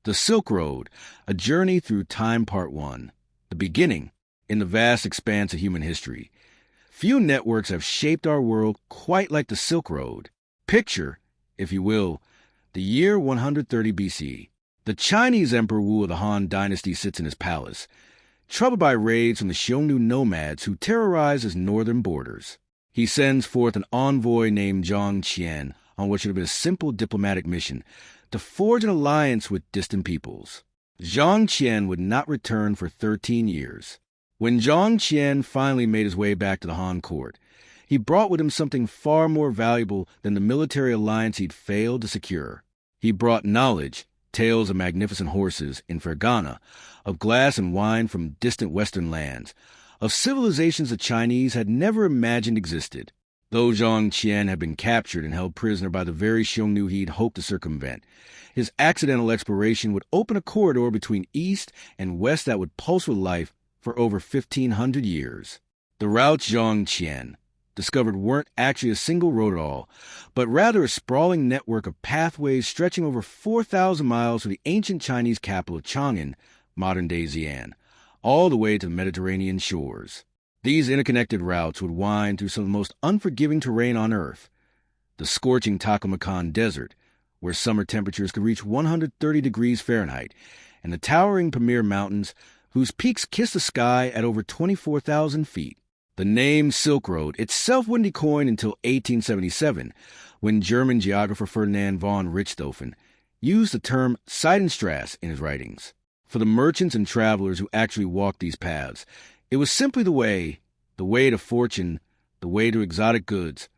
The Silk Road, A Journey Through Time Part 1. The beginning in the vast expanse of human history. Few networks have shaped our world quite like the Silk Road. Picture, if you will, the year 130 BC. The Chinese Emperor Wu of the Han Dynasty sits in his palace, troubled by raids from the Xiongnu nomads who terrorize his northern borders. He sends forth an envoy named Zhang Qian on what should have been a simple diplomatic mission to forge an alliance with distant peoples. Zhang Qian would not return for 13 years. When Zhang Qian finally made his way back to the Han court, he brought with him something far more valuable than the military alliance he'd failed to secure. He brought knowledge, tales of magnificent horses in Fergana, of glass and wine from distant western lands, of civilizations the Chinese had never imagined existed. Though Zhang Qian had been captured and held prisoner by the very Xiongnu he'd hoped to circumvent, his accidental exploration would open a corridor between east and west that would pulse with life for over 1,500 years. The routes Zhang Qian discovered weren't actually a single road at all, but rather a sprawling network of pathways stretching over 4,000 miles to the ancient Chinese capital of Chang'an, modern-day Xi'an, all the way to the Mediterranean shores. These interconnected routes would wind through some of the most unforgiving terrain on Earth. The scorching Taklamakan Desert, where summer temperatures could reach 130 degrees Fahrenheit, and the towering Pamir Mountains, whose peaks kiss the sky at over 24,000 feet. The name Silk Road itself wouldn't be coined until 1877, when German geographer Ferdinand von Richthofen used the term Seidenstrasse in his writings. For the merchants and travelers who actually walked these paths, it was simply the way to fortune, the way to exotic goods,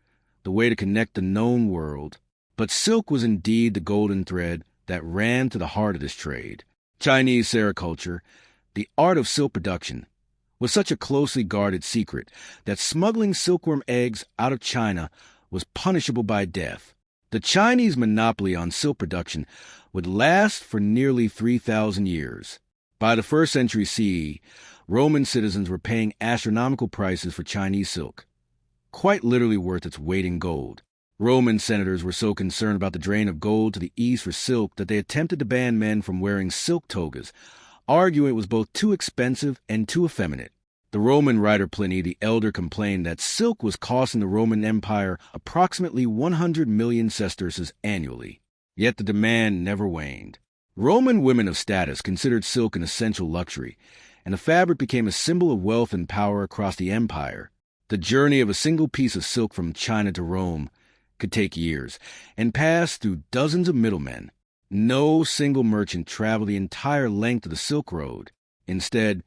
the way to connect the known world. But silk was indeed the golden thread that ran to the heart of this trade. Chinese sericulture, the art of silk production, was such a closely guarded secret that smuggling silkworm eggs out of China was punishable by death. The Chinese monopoly on silk production would last for nearly 3,000 years. By the 1st century CE, Roman citizens were paying astronomical prices for Chinese silk, quite literally worth its weight in gold. Roman senators were so concerned about the drain of gold to the east for silk that they attempted to ban men from wearing silk togas, arguing it was both too expensive and too effeminate. The Roman writer Pliny the Elder complained that silk was costing the Roman Empire approximately 100 million sesterces annually. Yet the demand never waned. Roman women of status considered silk an essential luxury, and the fabric became a symbol of wealth and power across the empire. The journey of a single piece of silk from China to Rome could take years and pass through dozens of middlemen. No single merchant traveled the entire length of the Silk Road. Instead,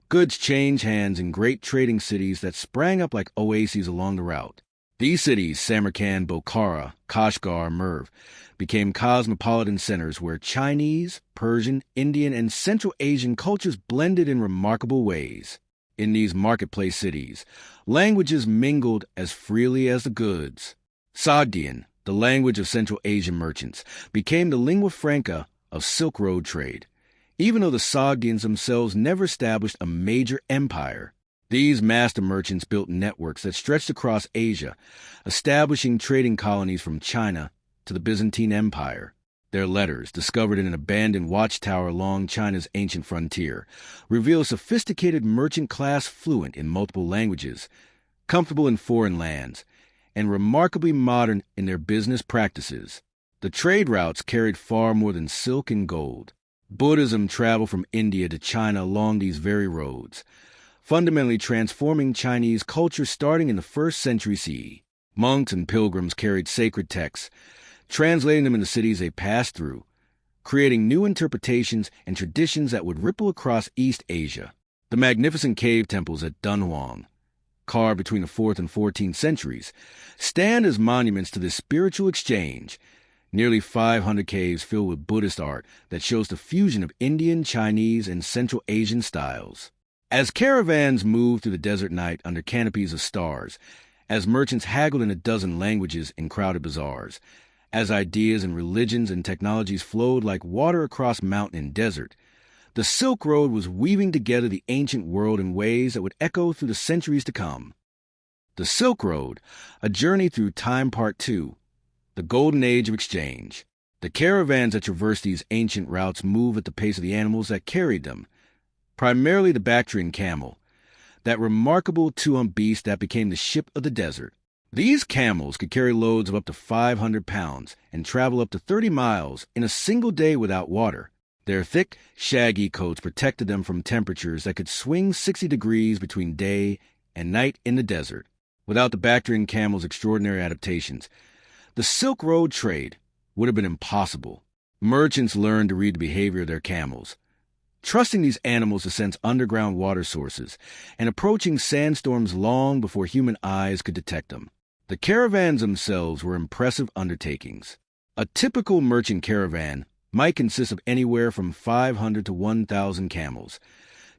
goods changed hands in great trading cities that sprang up like oases along the route. These cities, Samarkand, Bokhara, Kashgar, Merv, became cosmopolitan centers where Chinese, Persian, Indian, and Central Asian cultures blended in remarkable ways. In these marketplace cities, languages mingled as freely as the goods. Sogdian, the language of Central Asian merchants, became the lingua franca of Silk Road trade, even though the Sogdians themselves never established a major empire. These master merchants built networks that stretched across Asia, establishing trading colonies from China to the Byzantine Empire. Their letters, discovered in an abandoned watchtower along China's ancient frontier, reveal a sophisticated merchant class fluent in multiple languages, comfortable in foreign lands, and remarkably modern in their business practices. The trade routes carried far more than silk and gold. Buddhism traveled from India to China along these very roads, fundamentally transforming Chinese culture starting in the 1st century CE. Monks and pilgrims carried sacred texts, translating them in the cities they passed through, creating new interpretations and traditions that would ripple across East Asia. The magnificent cave temples at Dunhuang, carved between the 4th and 14th centuries, stand as monuments to this spiritual exchange. Nearly 500 caves filled with Buddhist art that shows the fusion of Indian, Chinese, and Central Asian styles. As caravans moved through the desert night under canopies of stars, as merchants haggled in a dozen languages in crowded bazaars, as ideas and religions and technologies flowed like water across mountain and desert, the Silk Road was weaving together the ancient world in ways that would echo through the centuries to come. The Silk Road, A Journey Through Time Part 2, The Golden Age of Exchange. The caravans that traverse these ancient routes move at the pace of the animals that carried them, primarily the Bactrian camel, that remarkable two-hump beast that became the ship of the desert. These camels could carry loads of up to 500 pounds and travel up to 30 miles in a single day without water. Their thick, shaggy coats protected them from temperatures that could swing 60 degrees between day and night in the desert. Without the Bactrian camel's extraordinary adaptations, the Silk Road trade would have been impossible. Merchants learned to read the behavior of their camels, trusting these animals to sense underground water sources and approaching sandstorms long before human eyes could detect them. The caravans themselves were impressive undertakings. A typical merchant caravan might consist of anywhere from 500 to 1,000 camels,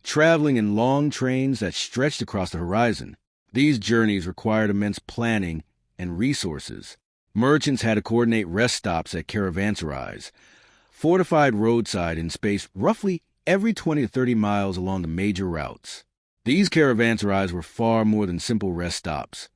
traveling in long trains that stretched across the horizon. These journeys required immense planning and resources. Merchants had to coordinate rest stops at caravanserais, fortified roadside and spaced roughly every 20 to 30 miles along the major routes. These caravanserais were far more than simple rest stops.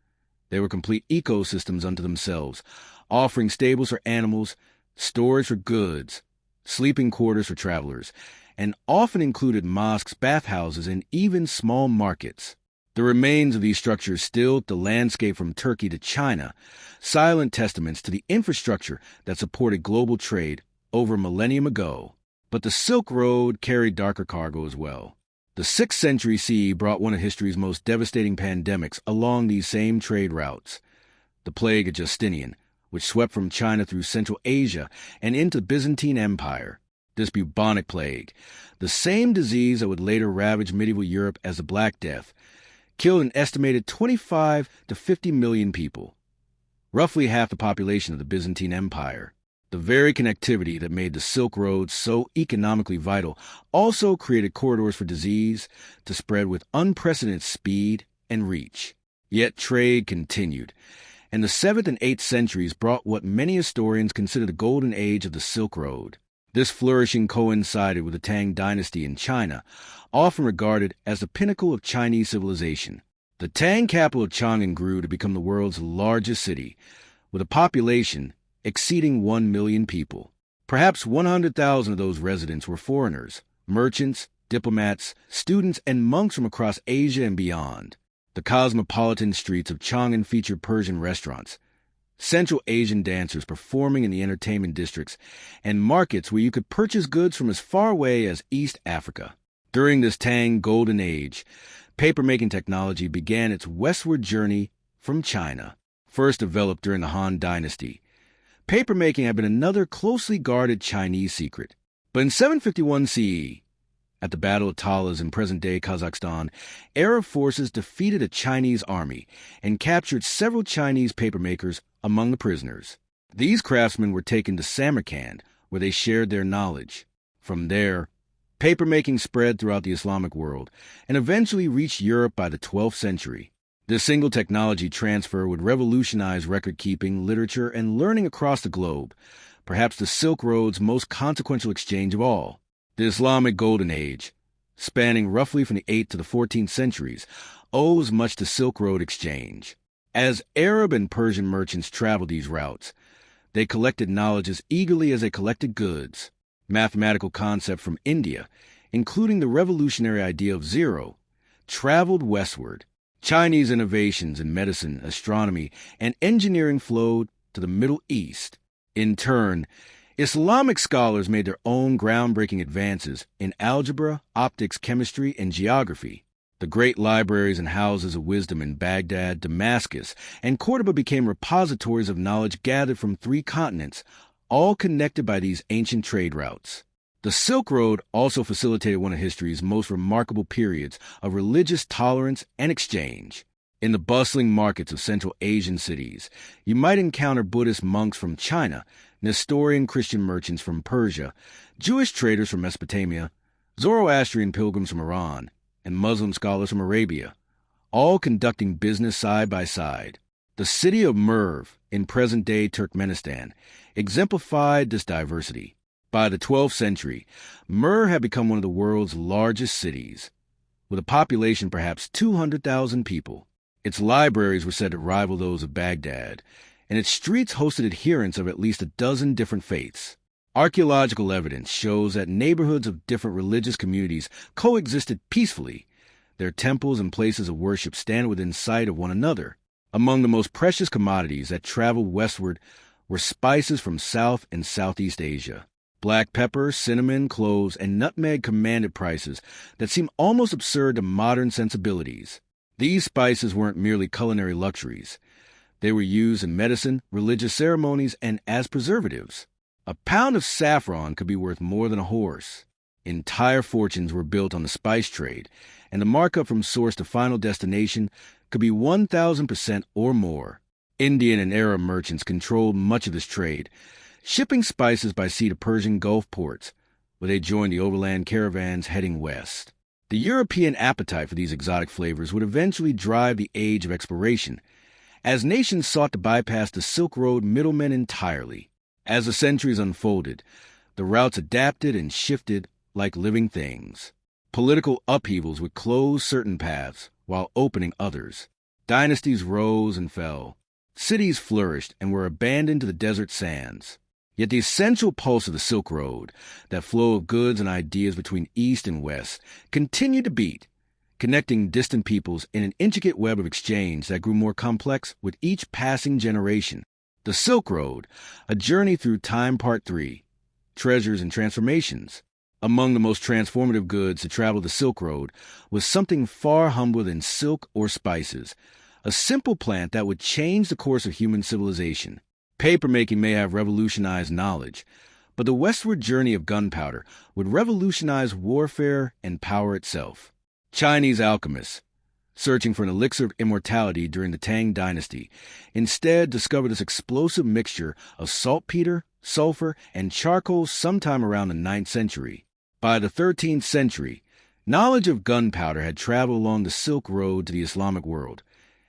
They were complete ecosystems unto themselves, offering stables for animals, storage for goods, sleeping quarters for travelers, and often included mosques, bathhouses, and even small markets. The remains of these structures still the landscape from Turkey to China, silent testaments to the infrastructure that supported global trade over a millennium ago. But the Silk Road carried darker cargo as well. The 6th century CE brought one of history's most devastating pandemics along these same trade routes. The plague of Justinian, which swept from China through Central Asia and into the Byzantine Empire. This bubonic plague, the same disease that would later ravage medieval Europe as the Black Death, killed an estimated 25 to 50 million people, roughly half the population of the Byzantine Empire. The very connectivity that made the Silk Road so economically vital also created corridors for disease to spread with unprecedented speed and reach. Yet trade continued, and the 7th and 8th centuries brought what many historians consider the golden age of the Silk Road. This flourishing coincided with the Tang dynasty in China, often regarded as the pinnacle of Chinese civilization. The Tang capital of Chang'an grew to become the world's largest city, with a population exceeding 1 million people. Perhaps 100,000 of those residents were foreigners, merchants, diplomats, students, and monks from across Asia and beyond. The cosmopolitan streets of Chang'an featured Persian restaurants, Central Asian dancers performing in the entertainment districts, and markets where you could purchase goods from as far away as East Africa. During this Tang Golden Age, papermaking technology began its westward journey from China. First developed during the Han Dynasty, papermaking had been another closely guarded Chinese secret. But in 751 CE, at the Battle of Talas in present-day Kazakhstan, Arab forces defeated a Chinese army and captured several Chinese papermakers among the prisoners. These craftsmen were taken to Samarkand, where they shared their knowledge. From there, papermaking spread throughout the Islamic world and eventually reached Europe by the 12th century. This single technology transfer would revolutionize record-keeping, literature, and learning across the globe, perhaps the Silk Road's most consequential exchange of all. The Islamic Golden Age, spanning roughly from the 8th to the 14th centuries, owes much to Silk Road exchange. As Arab and Persian merchants traveled these routes, they collected knowledge as eagerly as they collected goods. Mathematical concepts from India, including the revolutionary idea of zero, traveled westward. Chinese innovations in medicine, astronomy, and engineering flowed to the Middle East. In turn, Islamic scholars made their own groundbreaking advances in algebra, optics, chemistry, and geography. The great libraries and houses of wisdom in Baghdad, Damascus, and Cordoba became repositories of knowledge gathered from 3 continents, all connected by these ancient trade routes. The Silk Road also facilitated one of history's most remarkable periods of religious tolerance and exchange. In the bustling markets of Central Asian cities, you might encounter Buddhist monks from China, Nestorian Christian merchants from Persia, Jewish traders from Mesopotamia, Zoroastrian pilgrims from Iran, and Muslim scholars from Arabia, all conducting business side by side. The city of Merv, in present-day Turkmenistan, exemplified this diversity. By the 12th century, Merv had become one of the world's largest cities, with a population perhaps 200,000 people. Its libraries were said to rival those of Baghdad, and its streets hosted adherents of at least a dozen different faiths. Archaeological evidence shows that neighborhoods of different religious communities coexisted peacefully. Their temples and places of worship stand within sight of one another. Among the most precious commodities that traveled westward were spices from South and Southeast Asia. Black pepper, cinnamon, cloves, and nutmeg commanded prices that seem almost absurd to modern sensibilities. These spices weren't merely culinary luxuries. They were used in medicine, religious ceremonies, and as preservatives. A pound of saffron could be worth more than a horse. Entire fortunes were built on the spice trade, and the markup from source to final destination could be 1,000% or more. Indian and Arab merchants controlled much of this trade, shipping spices by sea to Persian Gulf ports, where they joined the overland caravans heading west. The European appetite for these exotic flavors would eventually drive the age of exploration, as nations sought to bypass the Silk Road middlemen entirely. As the centuries unfolded, the routes adapted and shifted like living things. Political upheavals would close certain paths while opening others. Dynasties rose and fell. Cities flourished and were abandoned to the desert sands. Yet the essential pulse of the Silk Road, that flow of goods and ideas between East and West, continued to beat, connecting distant peoples in an intricate web of exchange that grew more complex with each passing generation. The Silk Road, a journey through time, Part 3, Treasures and Transformations. Among the most transformative goods to travel the Silk Road was something far humbler than silk or spices, a simple plant that would change the course of human civilization. Papermaking may have revolutionized knowledge, but the westward journey of gunpowder would revolutionize warfare and power itself. Chinese alchemists, searching for an elixir of immortality during the Tang Dynasty, instead discovered this explosive mixture of saltpeter, sulfur, and charcoal sometime around the 9th century. By the 13th century, knowledge of gunpowder had traveled along the Silk Road to the Islamic world,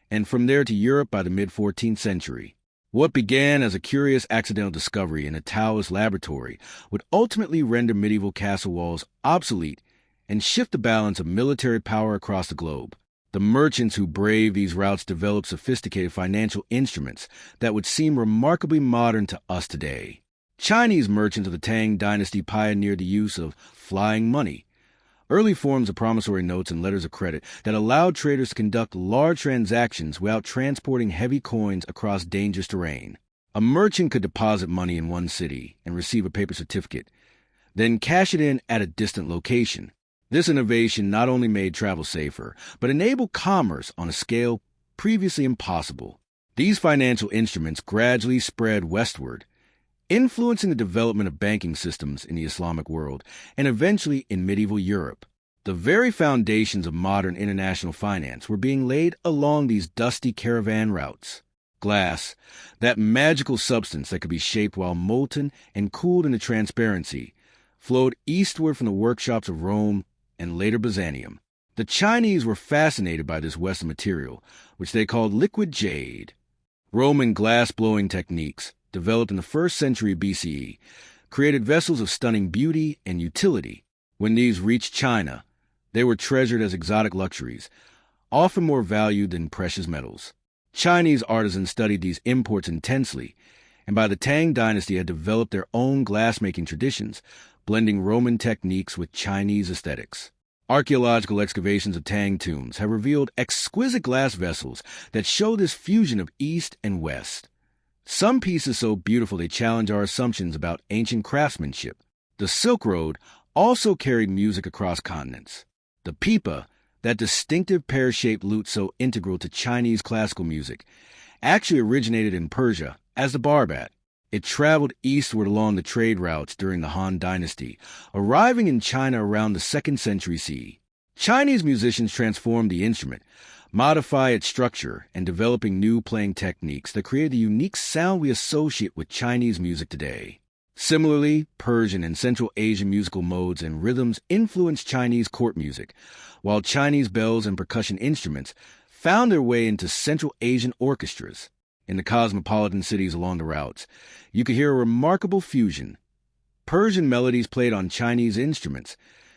and from there to Europe by the mid-14th century. What began as a curious accidental discovery in a Taoist laboratory would ultimately render medieval castle walls obsolete and shift the balance of military power across the globe. The merchants who braved these routes developed sophisticated financial instruments that would seem remarkably modern to us today. Chinese merchants of the Tang Dynasty pioneered the use of flying money, early forms of promissory notes and letters of credit that allowed traders to conduct large transactions without transporting heavy coins across dangerous terrain. A merchant could deposit money in one city and receive a paper certificate, then cash it in at a distant location. This innovation not only made travel safer, but enabled commerce on a scale previously impossible. These financial instruments gradually spread westward, influencing the development of banking systems in the Islamic world and eventually in medieval Europe. The very foundations of modern international finance were being laid along these dusty caravan routes. Glass, that magical substance that could be shaped while molten and cooled into transparency, flowed eastward from the workshops of Rome and later Byzantium. The Chinese were fascinated by this Western material, which they called liquid jade. Roman glass-blowing techniques, developed in the 1st century BCE, created vessels of stunning beauty and utility. When these reached China, they were treasured as exotic luxuries, often more valued than precious metals. Chinese artisans studied these imports intensely, and by the Tang Dynasty had developed their own glass-making traditions, blending Roman techniques with Chinese aesthetics. Archaeological excavations of Tang tombs have revealed exquisite glass vessels that show this fusion of East and West. Some pieces so beautiful they challenge our assumptions about ancient craftsmanship. The Silk Road also carried music across continents. The pipa, that distinctive pear-shaped lute so integral to Chinese classical music, actually originated in Persia as the barbat. It traveled eastward along the trade routes during the Han Dynasty, arriving in China around the 2nd century CE. Chinese musicians transformed the instrument, modifying its structure and developing new playing techniques that created the unique sound we associate with Chinese music today. Similarly, Persian and Central Asian musical modes and rhythms influenced Chinese court music, while Chinese bells and percussion instruments found their way into Central Asian orchestras. In the cosmopolitan cities along the routes, you could hear a remarkable fusion. Persian melodies played on Chinese instruments,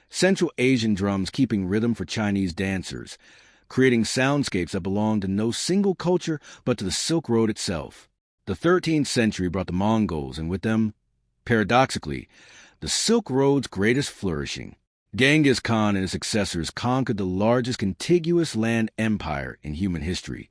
Central Asian drums keeping rhythm for Chinese dancers, creating soundscapes that belonged to no single culture but to the Silk Road itself. The 13th century brought the Mongols, and with them, Paradoxically, the Silk Road's greatest flourishing. Genghis Khan and his successors conquered the largest contiguous land empire in human history,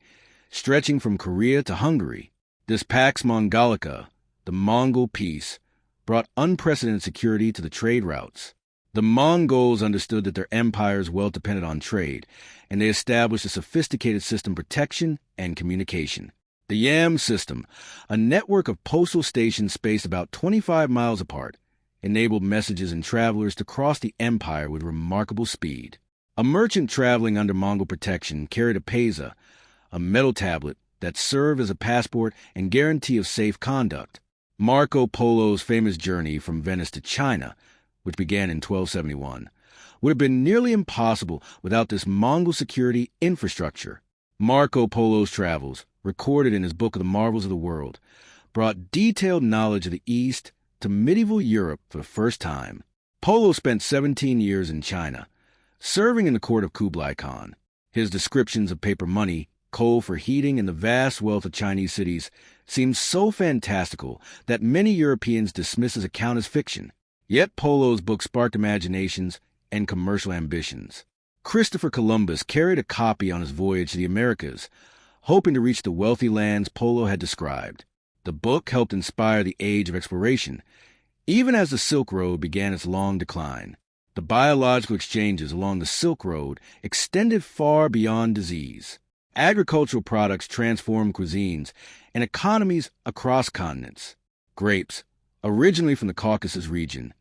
stretching from Korea to Hungary. This Pax Mongolica, the Mongol peace, brought unprecedented security to the trade routes. The Mongols understood that their empires well depended on trade, and they established a sophisticated system of protection and communication. The Yam system, a network of postal stations spaced about 25 miles apart, enabled messages and travelers to cross the empire with remarkable speed. A merchant traveling under Mongol protection carried a peza, a metal tablet that served as a passport and guarantee of safe conduct. Marco Polo's famous journey from Venice to China, which began in 1271, would have been nearly impossible without this Mongol security infrastructure. Marco Polo's travels, recorded in his Book of the Marvels of the World, brought detailed knowledge of the East to medieval Europe for the first time. Polo spent 17 years in China, serving in the court of Kublai Khan. His descriptions of paper money, coal for heating, and the vast wealth of Chinese cities seemed so fantastical that many Europeans dismissed his account as fiction. Yet Polo's book sparked imaginations and commercial ambitions. Christopher Columbus carried a copy on his voyage to the Americas, hoping to reach the wealthy lands Polo had described. The book helped inspire the age of exploration, even as the Silk Road began its long decline. The biological exchanges along the Silk Road extended far beyond disease. Agricultural products transformed cuisines and economies across continents. Grapes, originally from the Caucasus region,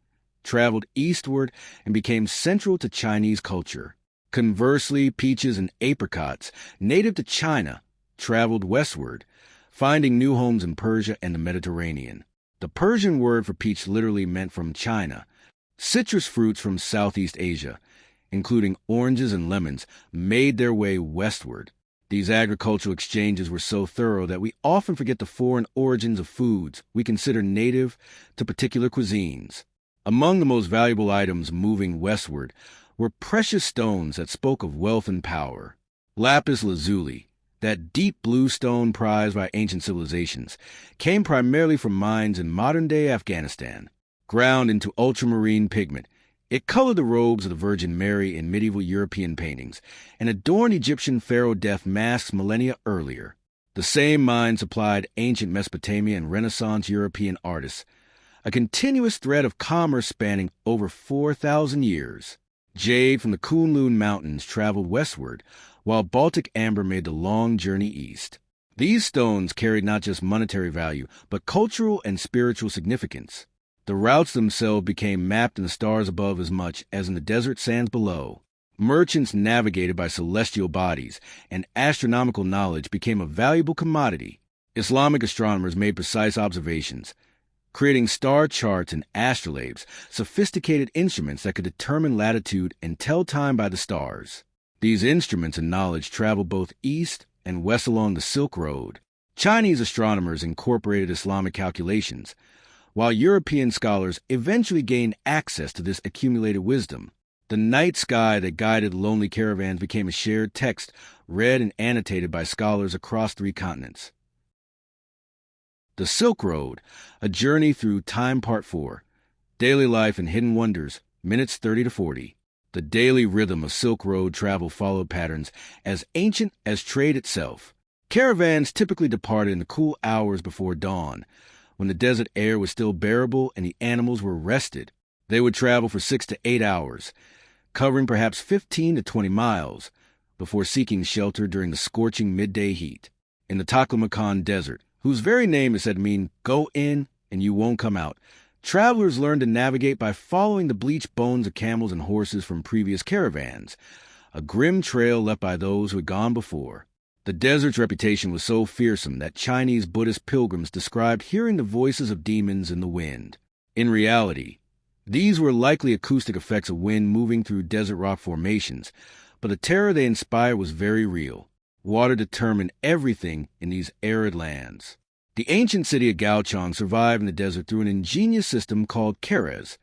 traveled eastward and became central to Chinese culture. Conversely, peaches and apricots, native to China, traveled westward, finding new homes in Persia and the Mediterranean. The Persian word for peach literally meant from China. Citrus fruits from Southeast Asia, including oranges and lemons, made their way westward. These agricultural exchanges were so thorough that we often forget the foreign origins of foods we consider native to particular cuisines. Among the most valuable items moving westward were precious stones that spoke of wealth and power. Lapis lazuli, that deep blue stone prized by ancient civilizations, came primarily from mines in modern-day Afghanistan. Ground into ultramarine pigment, it colored the robes of the Virgin Mary in medieval European paintings and adorned Egyptian pharaoh death masks millennia earlier. The same mine supplied ancient Mesopotamia and Renaissance European artists, a continuous thread of commerce spanning over 4,000 years. Jade from the Kunlun Mountains traveled westward, while Baltic amber made the long journey east. These stones carried not just monetary value, but cultural and spiritual significance. The routes themselves became mapped in the stars above as much as in the desert sands below. Merchants navigated by celestial bodies, and astronomical knowledge became a valuable commodity. Islamic astronomers made precise observations, creating star charts and astrolabes, sophisticated instruments that could determine latitude and tell time by the stars. These instruments and knowledge traveled both east and west along the Silk Road. Chinese astronomers incorporated Islamic calculations, while European scholars eventually gained access to this accumulated wisdom. The night sky that guided lonely caravans became a shared text, read and annotated by scholars across 3 continents. The Silk Road, A Journey Through Time Part 4, Daily Life and Hidden Wonders, minutes 30 to 40. The daily rhythm of Silk Road travel followed patterns as ancient as trade itself. Caravans typically departed in the cool hours before dawn, when the desert air was still bearable and the animals were rested. They would travel for 6 to 8 hours, covering perhaps 15 to 20 miles, before seeking shelter during the scorching midday heat. In the Taklamakan Desert, whose very name is said to mean "go in and you won't come out," travelers learned to navigate by following the bleached bones of camels and horses from previous caravans, a grim trail left by those who had gone before. The desert's reputation was so fearsome that Chinese Buddhist pilgrims described hearing the voices of demons in the wind. In reality, these were likely acoustic effects of wind moving through desert rock formations, but the terror they inspired was very real. Water determined everything in these arid lands. The ancient city of Gaochang survived in the desert through an ingenious system called keres,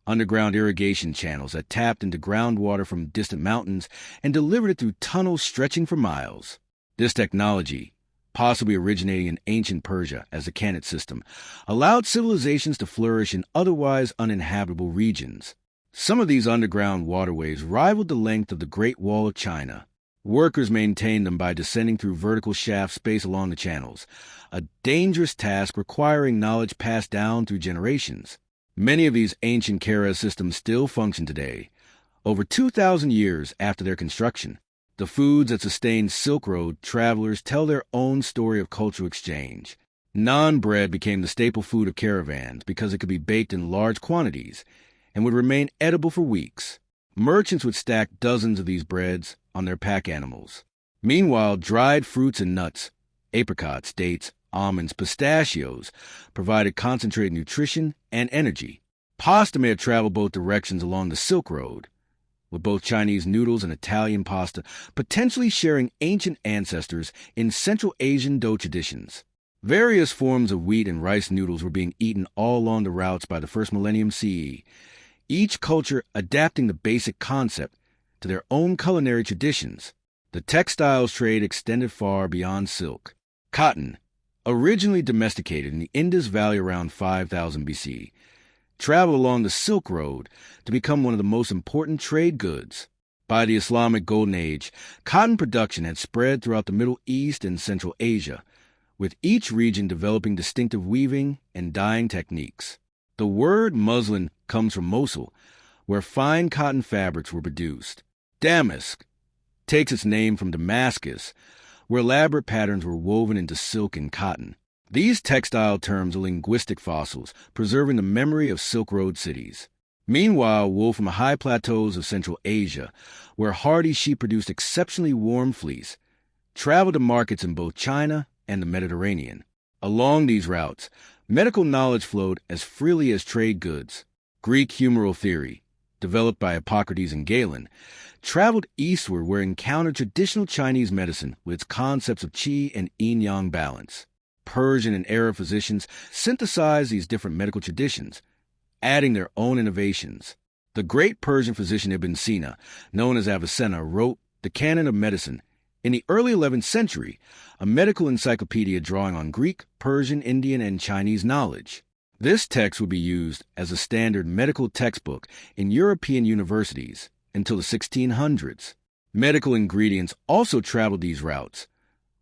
underground irrigation channels that tapped into groundwater from distant mountains and delivered it through tunnels stretching for miles. This technology, possibly originating in ancient Persia as the Khanate system, allowed civilizations to flourish in otherwise uninhabitable regions. Some of these underground waterways rivaled the length of the Great Wall of China. Workers maintained them by descending through vertical shafts spaced along the channels, a dangerous task requiring knowledge passed down through generations. Many of these ancient Kara systems still function today. Over 2,000 years after their construction, the foods that sustained Silk Road travelers tell their own story of cultural exchange. Naan bread became the staple food of caravans because it could be baked in large quantities and would remain edible for weeks. Merchants would stack dozens of these breads on their pack animals. Meanwhile, dried fruits and nuts, apricots, dates, almonds, pistachios, provided concentrated nutrition and energy. Pasta may have traveled both directions along the Silk Road, with both Chinese noodles and Italian pasta potentially sharing ancient ancestors in Central Asian dough traditions. Various forms of wheat and rice noodles were being eaten all along the routes by the first millennium CE, each culture adapting the basic concept to their own culinary traditions. The textiles trade extended far beyond silk. Cotton, originally domesticated in the Indus Valley around 5000 BC, traveled along the Silk Road to become one of the most important trade goods. By the Islamic Golden Age, cotton production had spread throughout the Middle East and Central Asia, with each region developing distinctive weaving and dyeing techniques. The word muslin comes from Mosul, where fine cotton fabrics were produced. Damask takes its name from Damascus, where elaborate patterns were woven into silk and cotton. These textile terms are linguistic fossils, preserving the memory of Silk Road cities. Meanwhile, wool from the high plateaus of Central Asia, where hardy sheep produced exceptionally warm fleece, traveled to markets in both China and the Mediterranean. Along these routes, medical knowledge flowed as freely as trade goods. Greek humoral theory, developed by Hippocrates and Galen, traveled eastward where it encountered traditional Chinese medicine with its concepts of qi and yin-yang balance. Persian and Arab physicians synthesized these different medical traditions, adding their own innovations. The great Persian physician Ibn Sina, known as Avicenna, wrote the Canon of Medicine in the early 11th century, a medical encyclopedia drawing on Greek, Persian, Indian, and Chinese knowledge. This text would be used as a standard medical textbook in European universities until the 1600s. Medical ingredients also traveled these routes.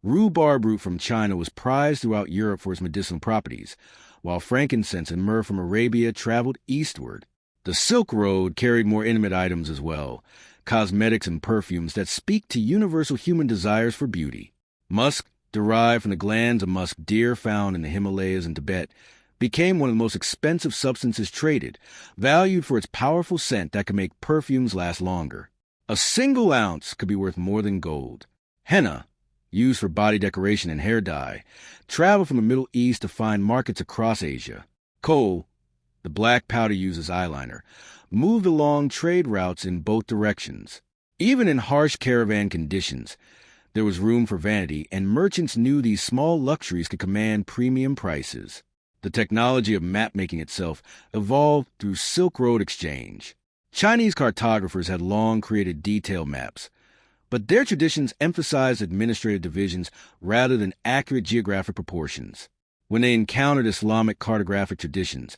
Rhubarb root from China was prized throughout Europe for its medicinal properties, while frankincense and myrrh from Arabia traveled eastward. The Silk Road carried more intimate items as well, cosmetics and perfumes that speak to universal human desires for beauty. Musk, derived from the glands of musk deer found in the Himalayas and Tibet, became one of the most expensive substances traded, valued for its powerful scent that could make perfumes last longer. A single ounce could be worth more than gold. Henna, used for body decoration and hair dye, traveled from the Middle East to find markets across Asia. Kohl, the black powder used as eyeliner, moved along trade routes in both directions. Even in harsh caravan conditions, there was room for vanity, and merchants knew these small luxuries could command premium prices. The technology of map-making itself evolved through Silk Road exchange. Chinese cartographers had long created detailed maps, but their traditions emphasized administrative divisions rather than accurate geographic proportions. When they encountered Islamic cartographic traditions,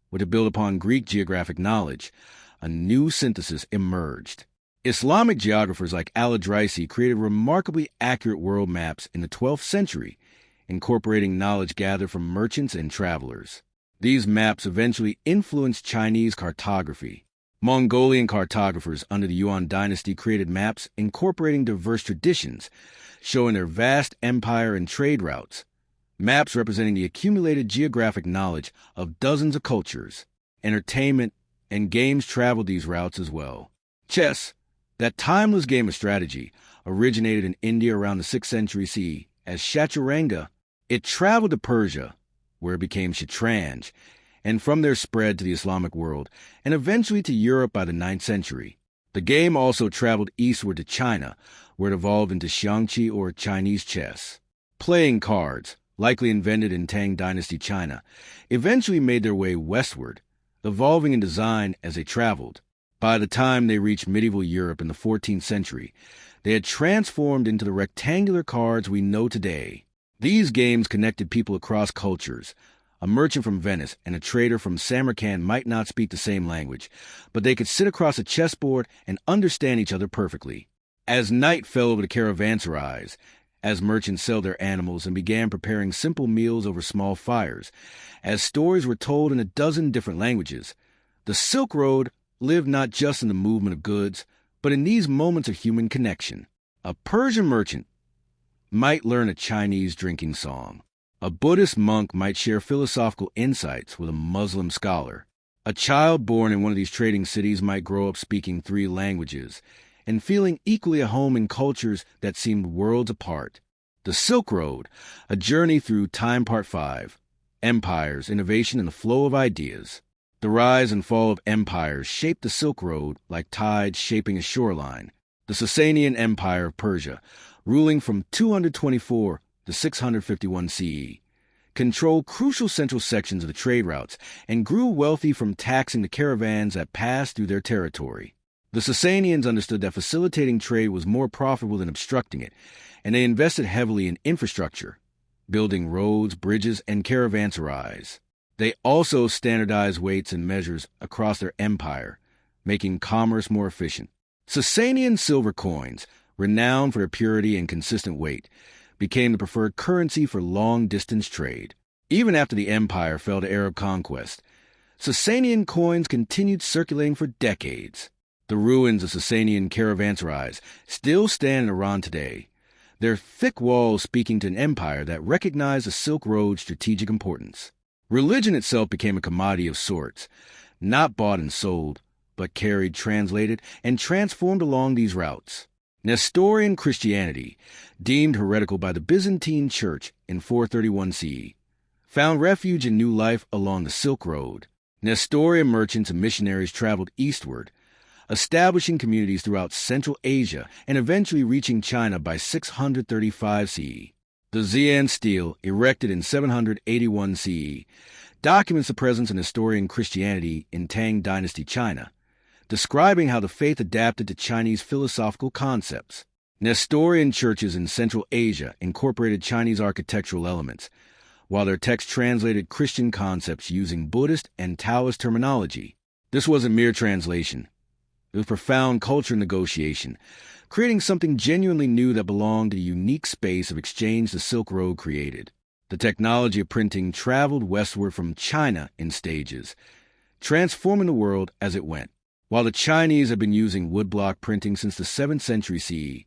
which had built upon Greek geographic knowledge, a new synthesis emerged. Islamic geographers like Al-Idrisi created remarkably accurate world maps in the 12th century, incorporating knowledge gathered from merchants and travelers. These maps eventually influenced Chinese cartography. Mongolian cartographers under the Yuan dynasty created maps incorporating diverse traditions, showing their vast empire and trade routes. Maps representing the accumulated geographic knowledge of dozens of cultures. Entertainment and games traveled these routes as well. Chess, that timeless game of strategy, originated in India around the 6th century CE as Chaturanga. It traveled to Persia, where it became Shatranj, and from there spread to the Islamic world, and eventually to Europe by the 9th century. The game also traveled eastward to China, where it evolved into Xiangqi or Chinese chess. Playing cards, likely invented in Tang Dynasty China, eventually made their way westward, evolving in design as they traveled. By the time they reached medieval Europe in the 14th century, they had transformed into the rectangular cards we know today. These games connected people across cultures. A merchant from Venice and a trader from Samarkand might not speak the same language, but they could sit across a chessboard and understand each other perfectly. As night fell over the caravanserais, as merchants sold their animals and began preparing simple meals over small fires, as stories were told in a dozen different languages, the Silk Road lived not just in the movement of goods, but in these moments of human connection. A Persian merchant might learn a Chinese drinking song. A Buddhist monk might share philosophical insights with a Muslim scholar. A child born in one of these trading cities might grow up speaking 3 languages and feeling equally at home in cultures that seemed worlds apart. The Silk Road, a journey through time, part 5. Empires, innovation, and the flow of ideas. The rise and fall of empires shaped the Silk Road like tides shaping a shoreline. The Sasanian Empire of Persia, ruling from 224 to 651 CE, controlled crucial central sections of the trade routes and grew wealthy from taxing the caravans that passed through their territory. The Sasanians understood that facilitating trade was more profitable than obstructing it, and they invested heavily in infrastructure, building roads, bridges, and caravanserais. They also standardized weights and measures across their empire, making commerce more efficient. Sasanian silver coins, renowned for their purity and consistent weight, became the preferred currency for long-distance trade. Even after the empire fell to Arab conquest, Sasanian coins continued circulating for decades. The ruins of Sasanian caravanserais still stand in Iran today, their thick walls speaking to an empire that recognized the Silk Road's strategic importance. Religion itself became a commodity of sorts, not bought and sold, but carried, translated, and transformed along these routes. Nestorian Christianity, deemed heretical by the Byzantine Church in 431 CE, found refuge in new life along the Silk Road. Nestorian merchants and missionaries traveled eastward, establishing communities throughout Central Asia and eventually reaching China by 635 CE. The Xi'an stele, erected in 781 CE, documents the presence of Nestorian Christianity in Tang Dynasty China, describing how the faith adapted to Chinese philosophical concepts. Nestorian churches in Central Asia incorporated Chinese architectural elements, while their texts translated Christian concepts using Buddhist and Taoist terminology. This wasn't mere translation. It was profound culture negotiation, creating something genuinely new that belonged to the unique space of exchange the Silk Road created. The technology of printing traveled westward from China in stages, transforming the world as it went. While the Chinese had been using woodblock printing since the 7th century CE,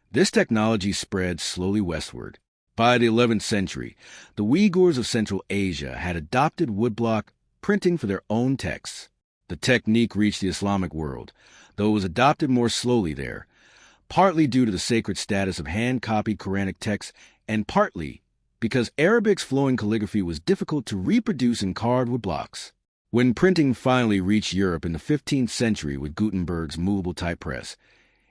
this technology spread slowly westward. By the 11th century, the Uyghurs of Central Asia had adopted woodblock printing for their own texts. The technique reached the Islamic world, though it was adopted more slowly there, partly due to the sacred status of hand-copied Quranic texts and partly because Arabic's flowing calligraphy was difficult to reproduce in carved wood blocks. When printing finally reached Europe in the 15th century with Gutenberg's movable type press,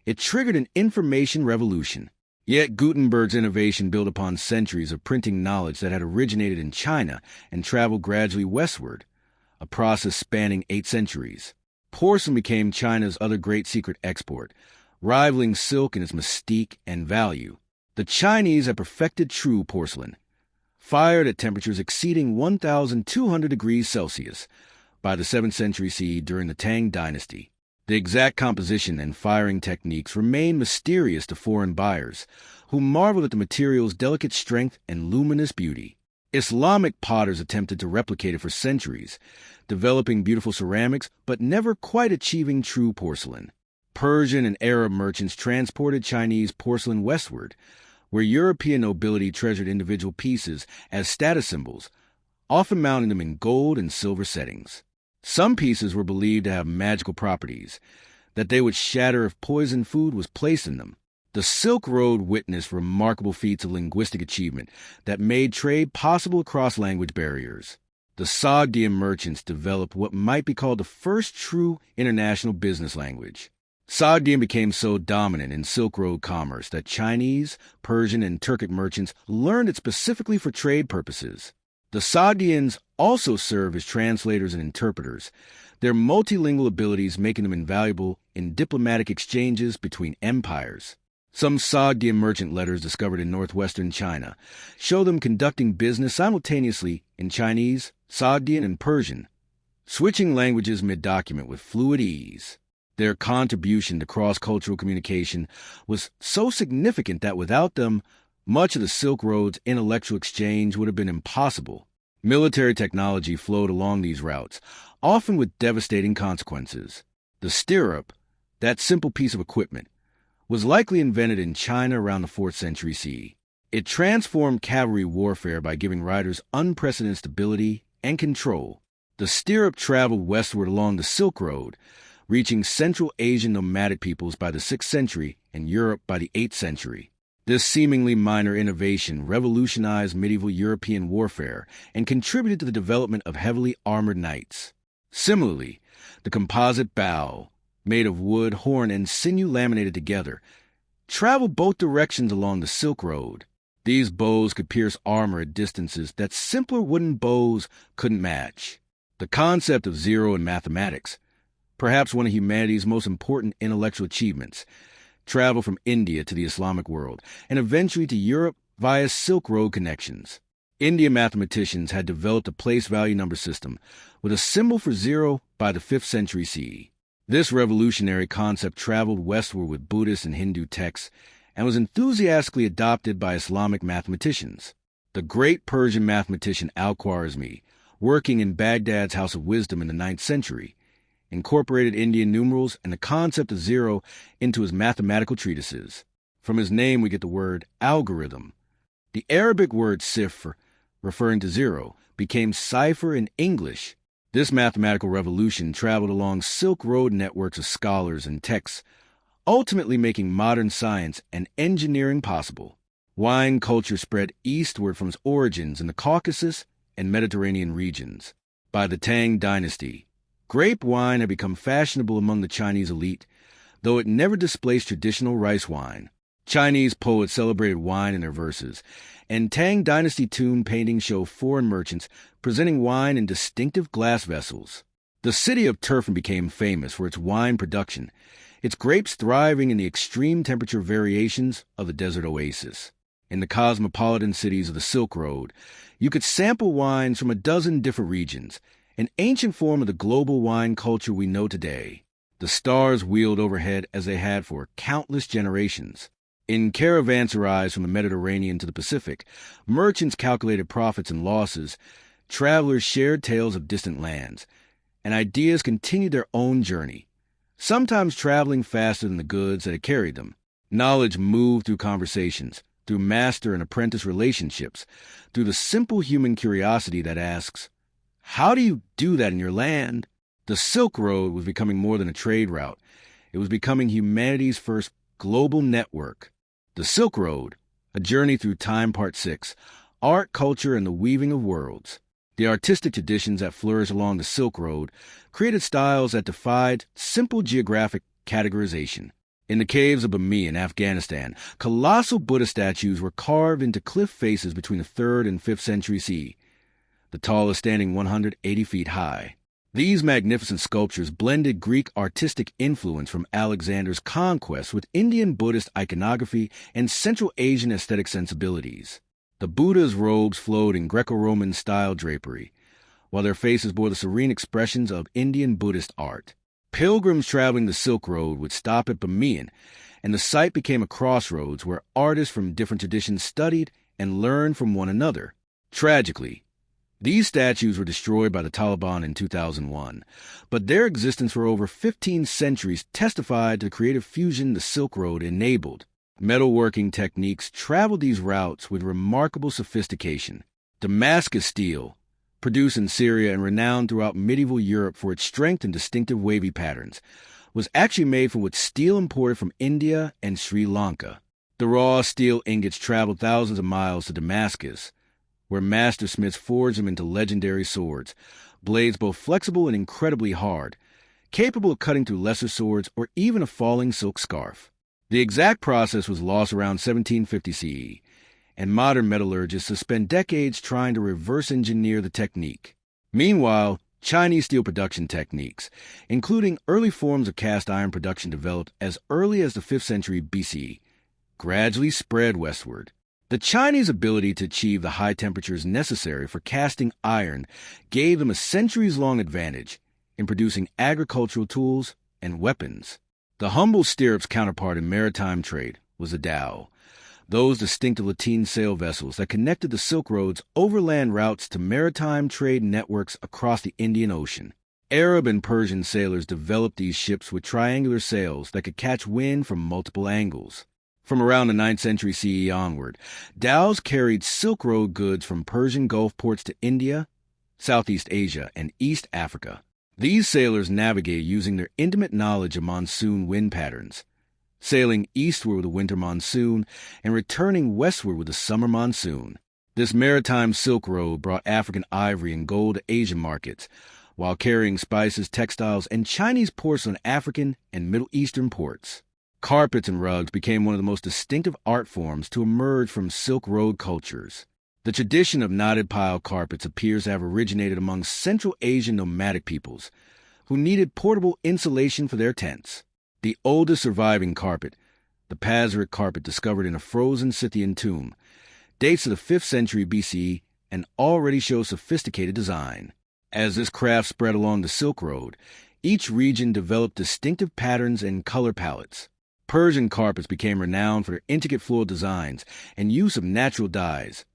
it triggered an information revolution. Yet Gutenberg's innovation built upon centuries of printing knowledge that had originated in China and traveled gradually westward, a process spanning 8 centuries. Porcelain became China's other great secret export, rivaling silk in its mystique and value. The Chinese had perfected true porcelain, fired at temperatures exceeding 1,200 degrees Celsius by the 7th century CE during the Tang Dynasty. The exact composition and firing techniques remained mysterious to foreign buyers, who marveled at the material's delicate strength and luminous beauty. Islamic potters attempted to replicate it for centuries, developing beautiful ceramics but never quite achieving true porcelain. Persian and Arab merchants transported Chinese porcelain westward, where European nobility treasured individual pieces as status symbols, often mounting them in gold and silver settings. Some pieces were believed to have magical properties, that they would shatter if poisoned food was placed in them. The Silk Road witnessed remarkable feats of linguistic achievement that made trade possible across language barriers. The Sogdian merchants developed what might be called the first true international business language. Sogdian became so dominant in Silk Road commerce that Chinese, Persian, and Turkic merchants learned it specifically for trade purposes. The Sogdians also served as translators and interpreters, their multilingual abilities making them invaluable in diplomatic exchanges between empires. Some Sogdian merchant letters discovered in northwestern China show them conducting business simultaneously in Chinese, Sogdian, and Persian, switching languages mid-document with fluid ease. Their contribution to cross-cultural communication was so significant that without them, much of the Silk Road's intellectual exchange would have been impossible. Military technology flowed along these routes, often with devastating consequences. The stirrup, that simple piece of equipment, was likely invented in China around the 4th century CE. It transformed cavalry warfare by giving riders unprecedented stability and control. The stirrup traveled westward along the Silk Road, reaching Central Asian nomadic peoples by the 6th century and Europe by the 8th century. This seemingly minor innovation revolutionized medieval European warfare and contributed to the development of heavily armored knights. Similarly, the composite bow, made of wood, horn, and sinew laminated together, traveled both directions along the Silk Road. These bows could pierce armor at distances that simpler wooden bows couldn't match. The concept of zero in mathematics, perhaps one of humanity's most important intellectual achievements, traveled from India to the Islamic world, and eventually to Europe via Silk Road connections. Indian mathematicians had developed a place value number system with a symbol for zero by the 5th century CE. This revolutionary concept traveled westward with Buddhist and Hindu texts and was enthusiastically adopted by Islamic mathematicians. The great Persian mathematician Al-Khwarizmi, working in Baghdad's House of Wisdom in the 9th century, incorporated Indian numerals and the concept of zero into his mathematical treatises. From his name we get the word algorithm. The Arabic word sifr, referring to zero, became cipher in English. This mathematical revolution traveled along Silk Road networks of scholars and texts, ultimately making modern science and engineering possible. Wine culture spread eastward from its origins in the Caucasus and Mediterranean regions. By the Tang dynasty, grape wine had become fashionable among the Chinese elite, though it never displaced traditional rice wine. Chinese poets celebrated wine in their verses, and Tang dynasty tomb paintings show foreign merchants presenting wine in distinctive glass vessels. The city of Turfan became famous for its wine production, its grapes thriving in the extreme temperature variations of the desert oasis. In the cosmopolitan cities of the Silk Road, you could sample wines from a dozen different regions, an ancient form of the global wine culture we know today. The stars wheeled overhead as they had for countless generations. In caravanserais from the Mediterranean to the Pacific, merchants calculated profits and losses, travelers shared tales of distant lands, and ideas continued their own journey, sometimes traveling faster than the goods that had carried them. Knowledge moved through conversations, through master and apprentice relationships, through the simple human curiosity that asks, how do you do that in your land? The Silk Road was becoming more than a trade route. It was becoming humanity's first global network. The Silk Road, A Journey Through Time Part 6, Art, Culture, and the Weaving of Worlds. The artistic traditions that flourished along the Silk Road created styles that defied simple geographic categorization. In the caves of Bami in Afghanistan, colossal Buddha statues were carved into cliff faces between the 3rd and 5th century CE, the tallest standing 180 feet high. These magnificent sculptures blended Greek artistic influence from Alexander's conquest with Indian Buddhist iconography and Central Asian aesthetic sensibilities. The Buddha's robes flowed in Greco-Roman style drapery, while their faces bore the serene expressions of Indian Buddhist art. Pilgrims traveling the Silk Road would stop at Bamiyan, and the site became a crossroads where artists from different traditions studied and learned from one another. Tragically, these statues were destroyed by the Taliban in 2001, but their existence for over 15 centuries testified to the creative fusion the Silk Road enabled. Metalworking techniques traveled these routes with remarkable sophistication. Damascus steel, produced in Syria and renowned throughout medieval Europe for its strength and distinctive wavy patterns, was actually made from wood steel imported from India and Sri Lanka. The raw steel ingots traveled thousands of miles to Damascus, where master smiths forged them into legendary swords, blades both flexible and incredibly hard, capable of cutting through lesser swords or even a falling silk scarf. The exact process was lost around 1750 CE, and modern metallurgists have spent decades trying to reverse engineer the technique. Meanwhile, Chinese steel production techniques, including early forms of cast iron production developed as early as the 5th century BCE, gradually spread westward. The Chinese ability to achieve the high temperatures necessary for casting iron gave them a centuries-long advantage in producing agricultural tools and weapons. The humble stirrups counterpart in maritime trade was the dhow, those distinctive lateen sail vessels that connected the Silk Road's overland routes to maritime trade networks across the Indian Ocean. Arab and Persian sailors developed these ships with triangular sails that could catch wind from multiple angles. From around the 9th century CE onward, dhows carried Silk Road goods from Persian Gulf ports to India, Southeast Asia, and East Africa. These sailors navigated using their intimate knowledge of monsoon wind patterns, sailing eastward with a winter monsoon and returning westward with a summer monsoon. This maritime Silk Road brought African ivory and gold to Asian markets, while carrying spices, textiles, and Chinese porcelain African and Middle Eastern ports. Carpets and rugs became one of the most distinctive art forms to emerge from Silk Road cultures. The tradition of knotted pile carpets appears to have originated among Central Asian nomadic peoples, who needed portable insulation for their tents. The oldest surviving carpet, the Pazyryk carpet discovered in a frozen Scythian tomb, dates to the 5th century BCE and already shows sophisticated design. As this craft spread along the Silk Road, each region developed distinctive patterns and color palettes. Persian carpets became renowned for their intricate floral designs and use of natural dyes.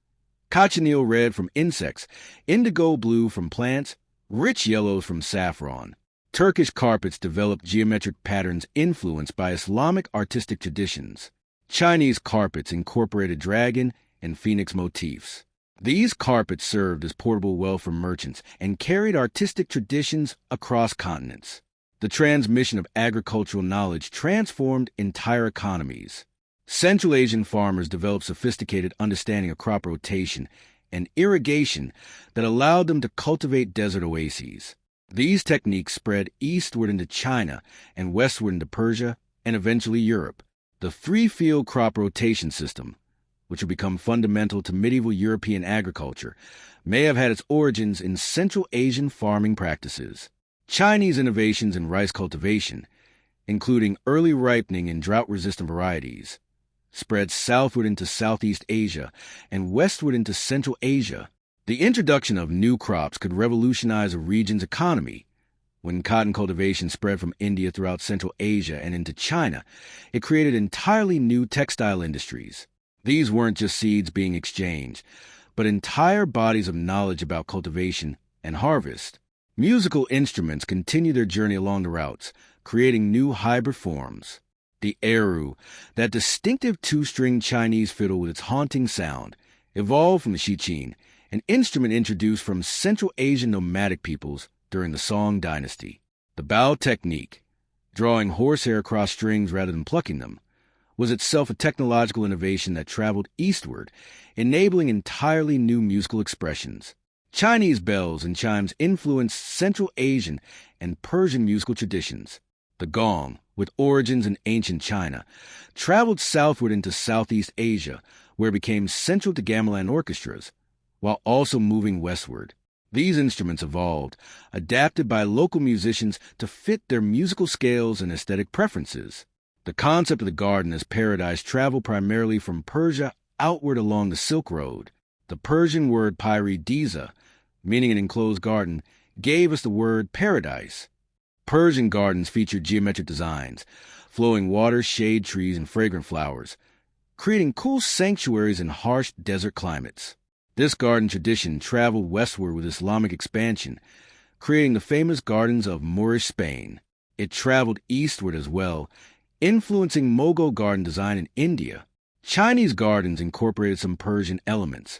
Cochineal red from insects, indigo blue from plants, rich yellows from saffron. Turkish carpets developed geometric patterns influenced by Islamic artistic traditions. Chinese carpets incorporated dragon and phoenix motifs. These carpets served as portable wealth for merchants and carried artistic traditions across continents. The transmission of agricultural knowledge transformed entire economies. Central Asian farmers developed sophisticated understanding of crop rotation and irrigation that allowed them to cultivate desert oases. These techniques spread eastward into China and westward into Persia and eventually Europe. The three-field crop rotation system, which would become fundamental to medieval European agriculture, may have had its origins in Central Asian farming practices. Chinese innovations in rice cultivation, including early ripening in drought-resistant varieties, spread southward into Southeast Asia and westward into Central Asia. The introduction of new crops could revolutionize a region's economy. When cotton cultivation spread from India throughout Central Asia and into China, it created entirely new textile industries. These weren't just seeds being exchanged, but entire bodies of knowledge about cultivation and harvest. Musical instruments continue their journey along the routes, creating new hybrid forms. The eru, that distinctive two-string Chinese fiddle with its haunting sound, evolved from the xiqin, an instrument introduced from Central Asian nomadic peoples during the Song dynasty. The bow technique, drawing horsehair across strings rather than plucking them, was itself a technological innovation that traveled eastward, enabling entirely new musical expressions. Chinese bells and chimes influenced Central Asian and Persian musical traditions. The gong, with origins in ancient China, traveled southward into Southeast Asia, where it became central to gamelan orchestras, while also moving westward. These instruments evolved, adapted by local musicians to fit their musical scales and aesthetic preferences. The concept of the garden as paradise traveled primarily from Persia outward along the Silk Road. The Persian word diza, meaning an enclosed garden, gave us the word paradise. Persian gardens featured geometric designs, flowing water, shade trees, and fragrant flowers, creating cool sanctuaries in harsh desert climates. This garden tradition traveled westward with Islamic expansion, creating the famous gardens of Moorish Spain. It traveled eastward as well, influencing Mughal garden design in India. Chinese gardens incorporated some Persian elements,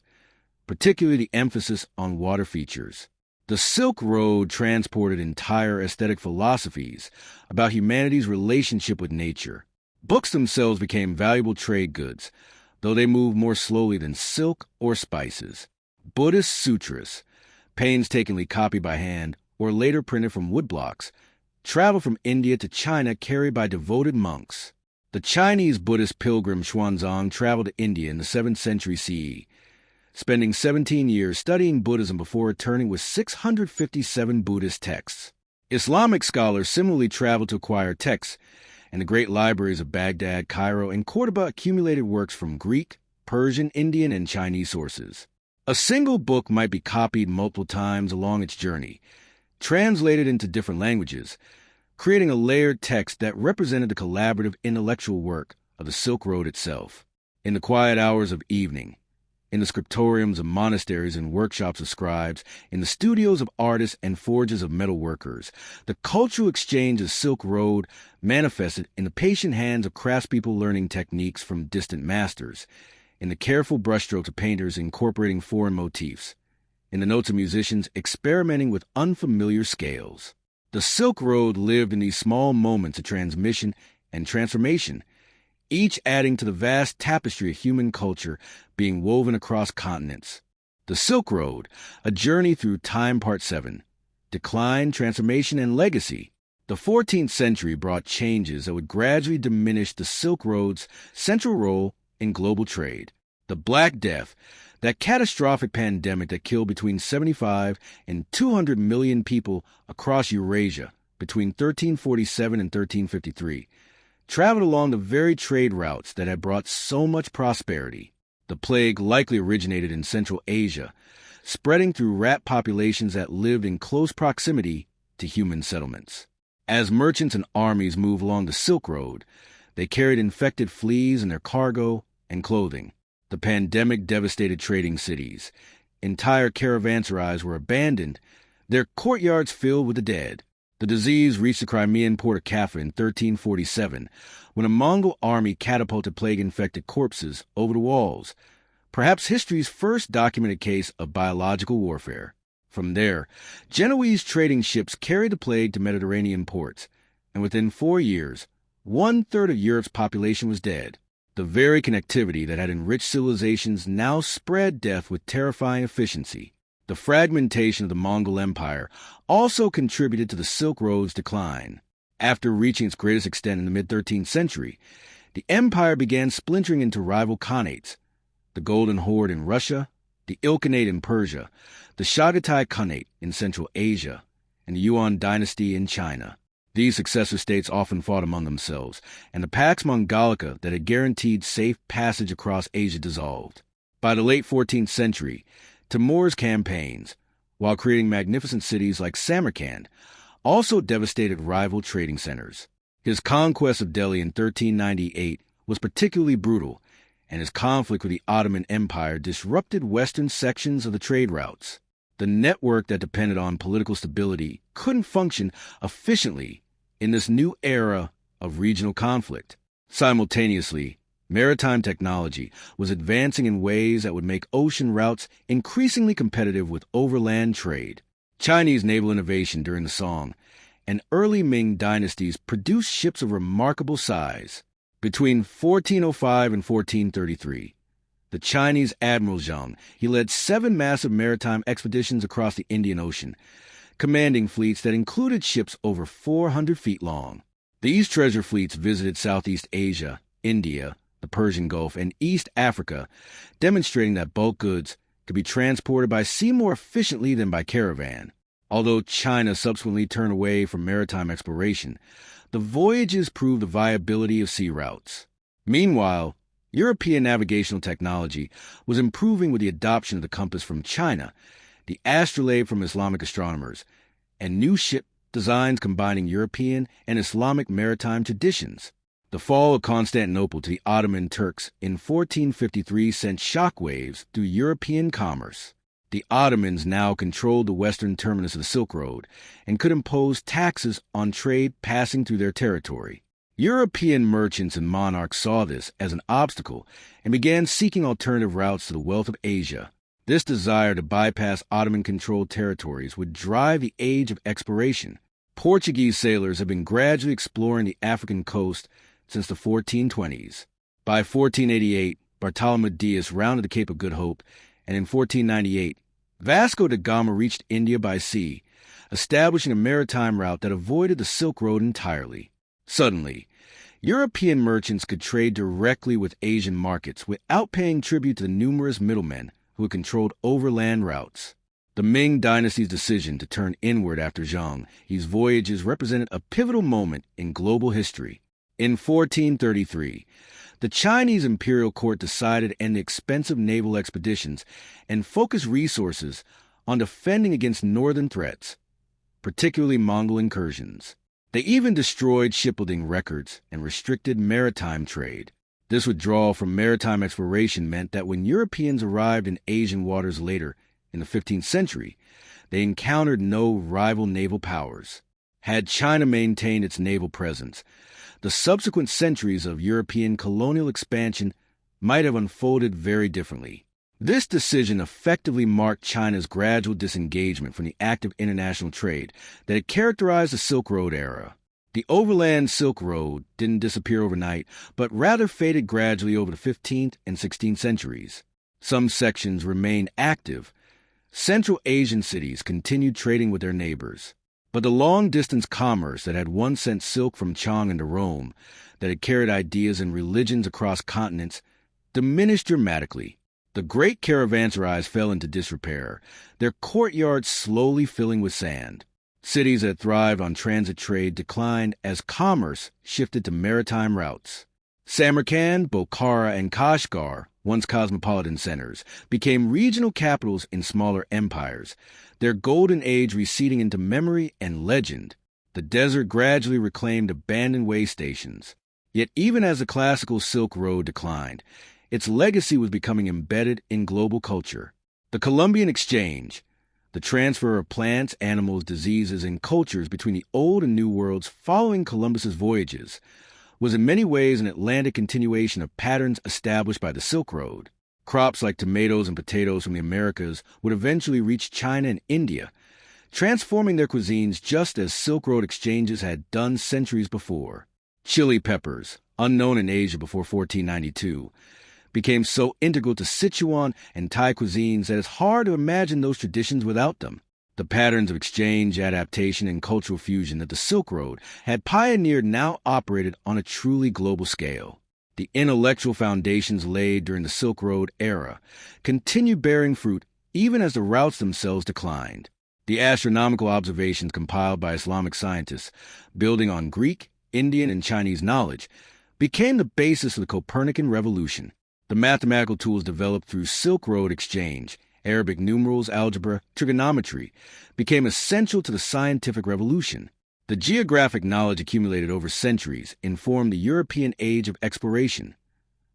particularly the emphasis on water features. The Silk Road transported entire aesthetic philosophies about humanity's relationship with nature. Books themselves became valuable trade goods, though they moved more slowly than silk or spices. Buddhist sutras, painstakingly copied by hand or later printed from woodblocks, traveled from India to China carried by devoted monks. The Chinese Buddhist pilgrim Xuanzang traveled to India in the 7th century CE, spending 17 years studying Buddhism before returning with 657 Buddhist texts. Islamic scholars similarly traveled to acquire texts, and the great libraries of Baghdad, Cairo, and Cordoba accumulated works from Greek, Persian, Indian, and Chinese sources. A single book might be copied multiple times along its journey, translated into different languages, creating a layered text that represented the collaborative intellectual work of the Silk Road itself. In the quiet hours of evening, in the scriptoriums of monasteries and workshops of scribes, in the studios of artists and forges of metal workers, the cultural exchange of Silk Road manifested in the patient hands of craftspeople learning techniques from distant masters, in the careful brushstrokes of painters incorporating foreign motifs, in the notes of musicians experimenting with unfamiliar scales. The Silk Road lived in these small moments of transmission and transformation, each adding to the vast tapestry of human culture being woven across continents. The Silk Road, a journey through time, Part 7. Decline, Transformation, and Legacy. The 14th century brought changes that would gradually diminish the Silk Road's central role in global trade. The Black Death, that catastrophic pandemic that killed between 75 and 200 million people across Eurasia between 1347 and 1353, traveled along the very trade routes that had brought so much prosperity. The plague likely originated in Central Asia, spreading through rat populations that lived in close proximity to human settlements. As merchants and armies moved along the Silk Road, they carried infected fleas in their cargo and clothing. The pandemic devastated trading cities. Entire caravanserais were abandoned, their courtyards filled with the dead. The disease reached the Crimean port of Kaffa in 1347, when a Mongol army catapulted plague-infected corpses over the walls, perhaps history's first documented case of biological warfare. From there, Genoese trading ships carried the plague to Mediterranean ports, and within 4 years, 1/3 of Europe's population was dead. The very connectivity that had enriched civilizations now spread death with terrifying efficiency. The fragmentation of the Mongol Empire also contributed to the Silk Road's decline. After reaching its greatest extent in the mid-13th century, the empire began splintering into rival khanates: the Golden Horde in Russia, the Ilkhanate in Persia, the Chagatai Khanate in Central Asia, and the Yuan dynasty in China. These successor states often fought among themselves, and the Pax Mongolica that had guaranteed safe passage across Asia dissolved. By the late 14th century, Timur's campaigns, while creating magnificent cities like Samarkand, also devastated rival trading centers. His conquest of Delhi in 1398 was particularly brutal, and his conflict with the Ottoman Empire disrupted western sections of the trade routes. The network that depended on political stability couldn't function efficiently in this new era of regional conflict. Simultaneously, maritime technology was advancing in ways that would make ocean routes increasingly competitive with overland trade. Chinese naval innovation during the Song and early Ming dynasties produced ships of remarkable size. Between 1405 and 1433, the Chinese Admiral Zheng, he led 7 massive maritime expeditions across the Indian Ocean, commanding fleets that included ships over 400 feet long. These treasure fleets visited Southeast Asia, India, the Persian Gulf, and East Africa, demonstrating that bulk goods could be transported by sea more efficiently than by caravan. Although China subsequently turned away from maritime exploration, the voyages proved the viability of sea routes. Meanwhile, European navigational technology was improving with the adoption of the compass from China, the astrolabe from Islamic astronomers, and new ship designs combining European and Islamic maritime traditions. The fall of Constantinople to the Ottoman Turks in 1453 sent shockwaves through European commerce. The Ottomans now controlled the western terminus of the Silk Road and could impose taxes on trade passing through their territory. European merchants and monarchs saw this as an obstacle and began seeking alternative routes to the wealth of Asia. This desire to bypass Ottoman-controlled territories would drive the age of exploration. Portuguese sailors had been gradually exploring the African coast since the 1420s. By 1488, Bartholomew Dias rounded the Cape of Good Hope, and in 1498, Vasco da Gama reached India by sea, establishing a maritime route that avoided the Silk Road entirely. Suddenly, European merchants could trade directly with Asian markets without paying tribute to the numerous middlemen who had controlled overland routes. The Ming dynasty's decision to turn inward after Zheng, his voyages represented a pivotal moment in global history. In 1433, the Chinese imperial court decided to end the expensive naval expeditions and focus resources on defending against northern threats, particularly Mongol incursions. They even destroyed shipbuilding records and restricted maritime trade. This withdrawal from maritime exploration meant that when Europeans arrived in Asian waters later, in the 15th century, they encountered no rival naval powers. Had China maintained its naval presence, the subsequent centuries of European colonial expansion might have unfolded very differently. This decision effectively marked China's gradual disengagement from the active international trade that had characterized the Silk Road era. The overland Silk Road didn't disappear overnight, but rather faded gradually over the 15th and 16th centuries. Some sections remained active. Central Asian cities continued trading with their neighbors. But the long-distance commerce that had once sent silk from Chang into Rome, that had carried ideas and religions across continents, diminished dramatically. The great caravanserais fell into disrepair, their courtyards slowly filling with sand. Cities that thrived on transit trade declined as commerce shifted to maritime routes. Samarkand, Bokhara, and Kashgar, once cosmopolitan centers, became regional capitals in smaller empires, their golden age receding into memory and legend. The desert gradually reclaimed abandoned way stations. Yet even as the classical Silk Road declined, its legacy was becoming embedded in global culture. The Columbian Exchange, the transfer of plants, animals, diseases, and cultures between the Old and New Worlds following Columbus's voyages, was in many ways an Atlantic continuation of patterns established by the Silk Road. Crops like tomatoes and potatoes from the Americas would eventually reach China and India, transforming their cuisines just as Silk Road exchanges had done centuries before. Chili peppers, unknown in Asia before 1492, became so integral to Sichuan and Thai cuisines that it's hard to imagine those traditions without them. The patterns of exchange, adaptation, and cultural fusion that the Silk Road had pioneered now operated on a truly global scale. The intellectual foundations laid during the Silk Road era continued bearing fruit even as the routes themselves declined. The astronomical observations compiled by Islamic scientists, building on Greek, Indian, and Chinese knowledge, became the basis of the Copernican revolution. The mathematical tools developed through Silk Road exchange, Arabic numerals, algebra, trigonometry, became essential to the scientific revolution. The geographic knowledge accumulated over centuries informed the European age of exploration.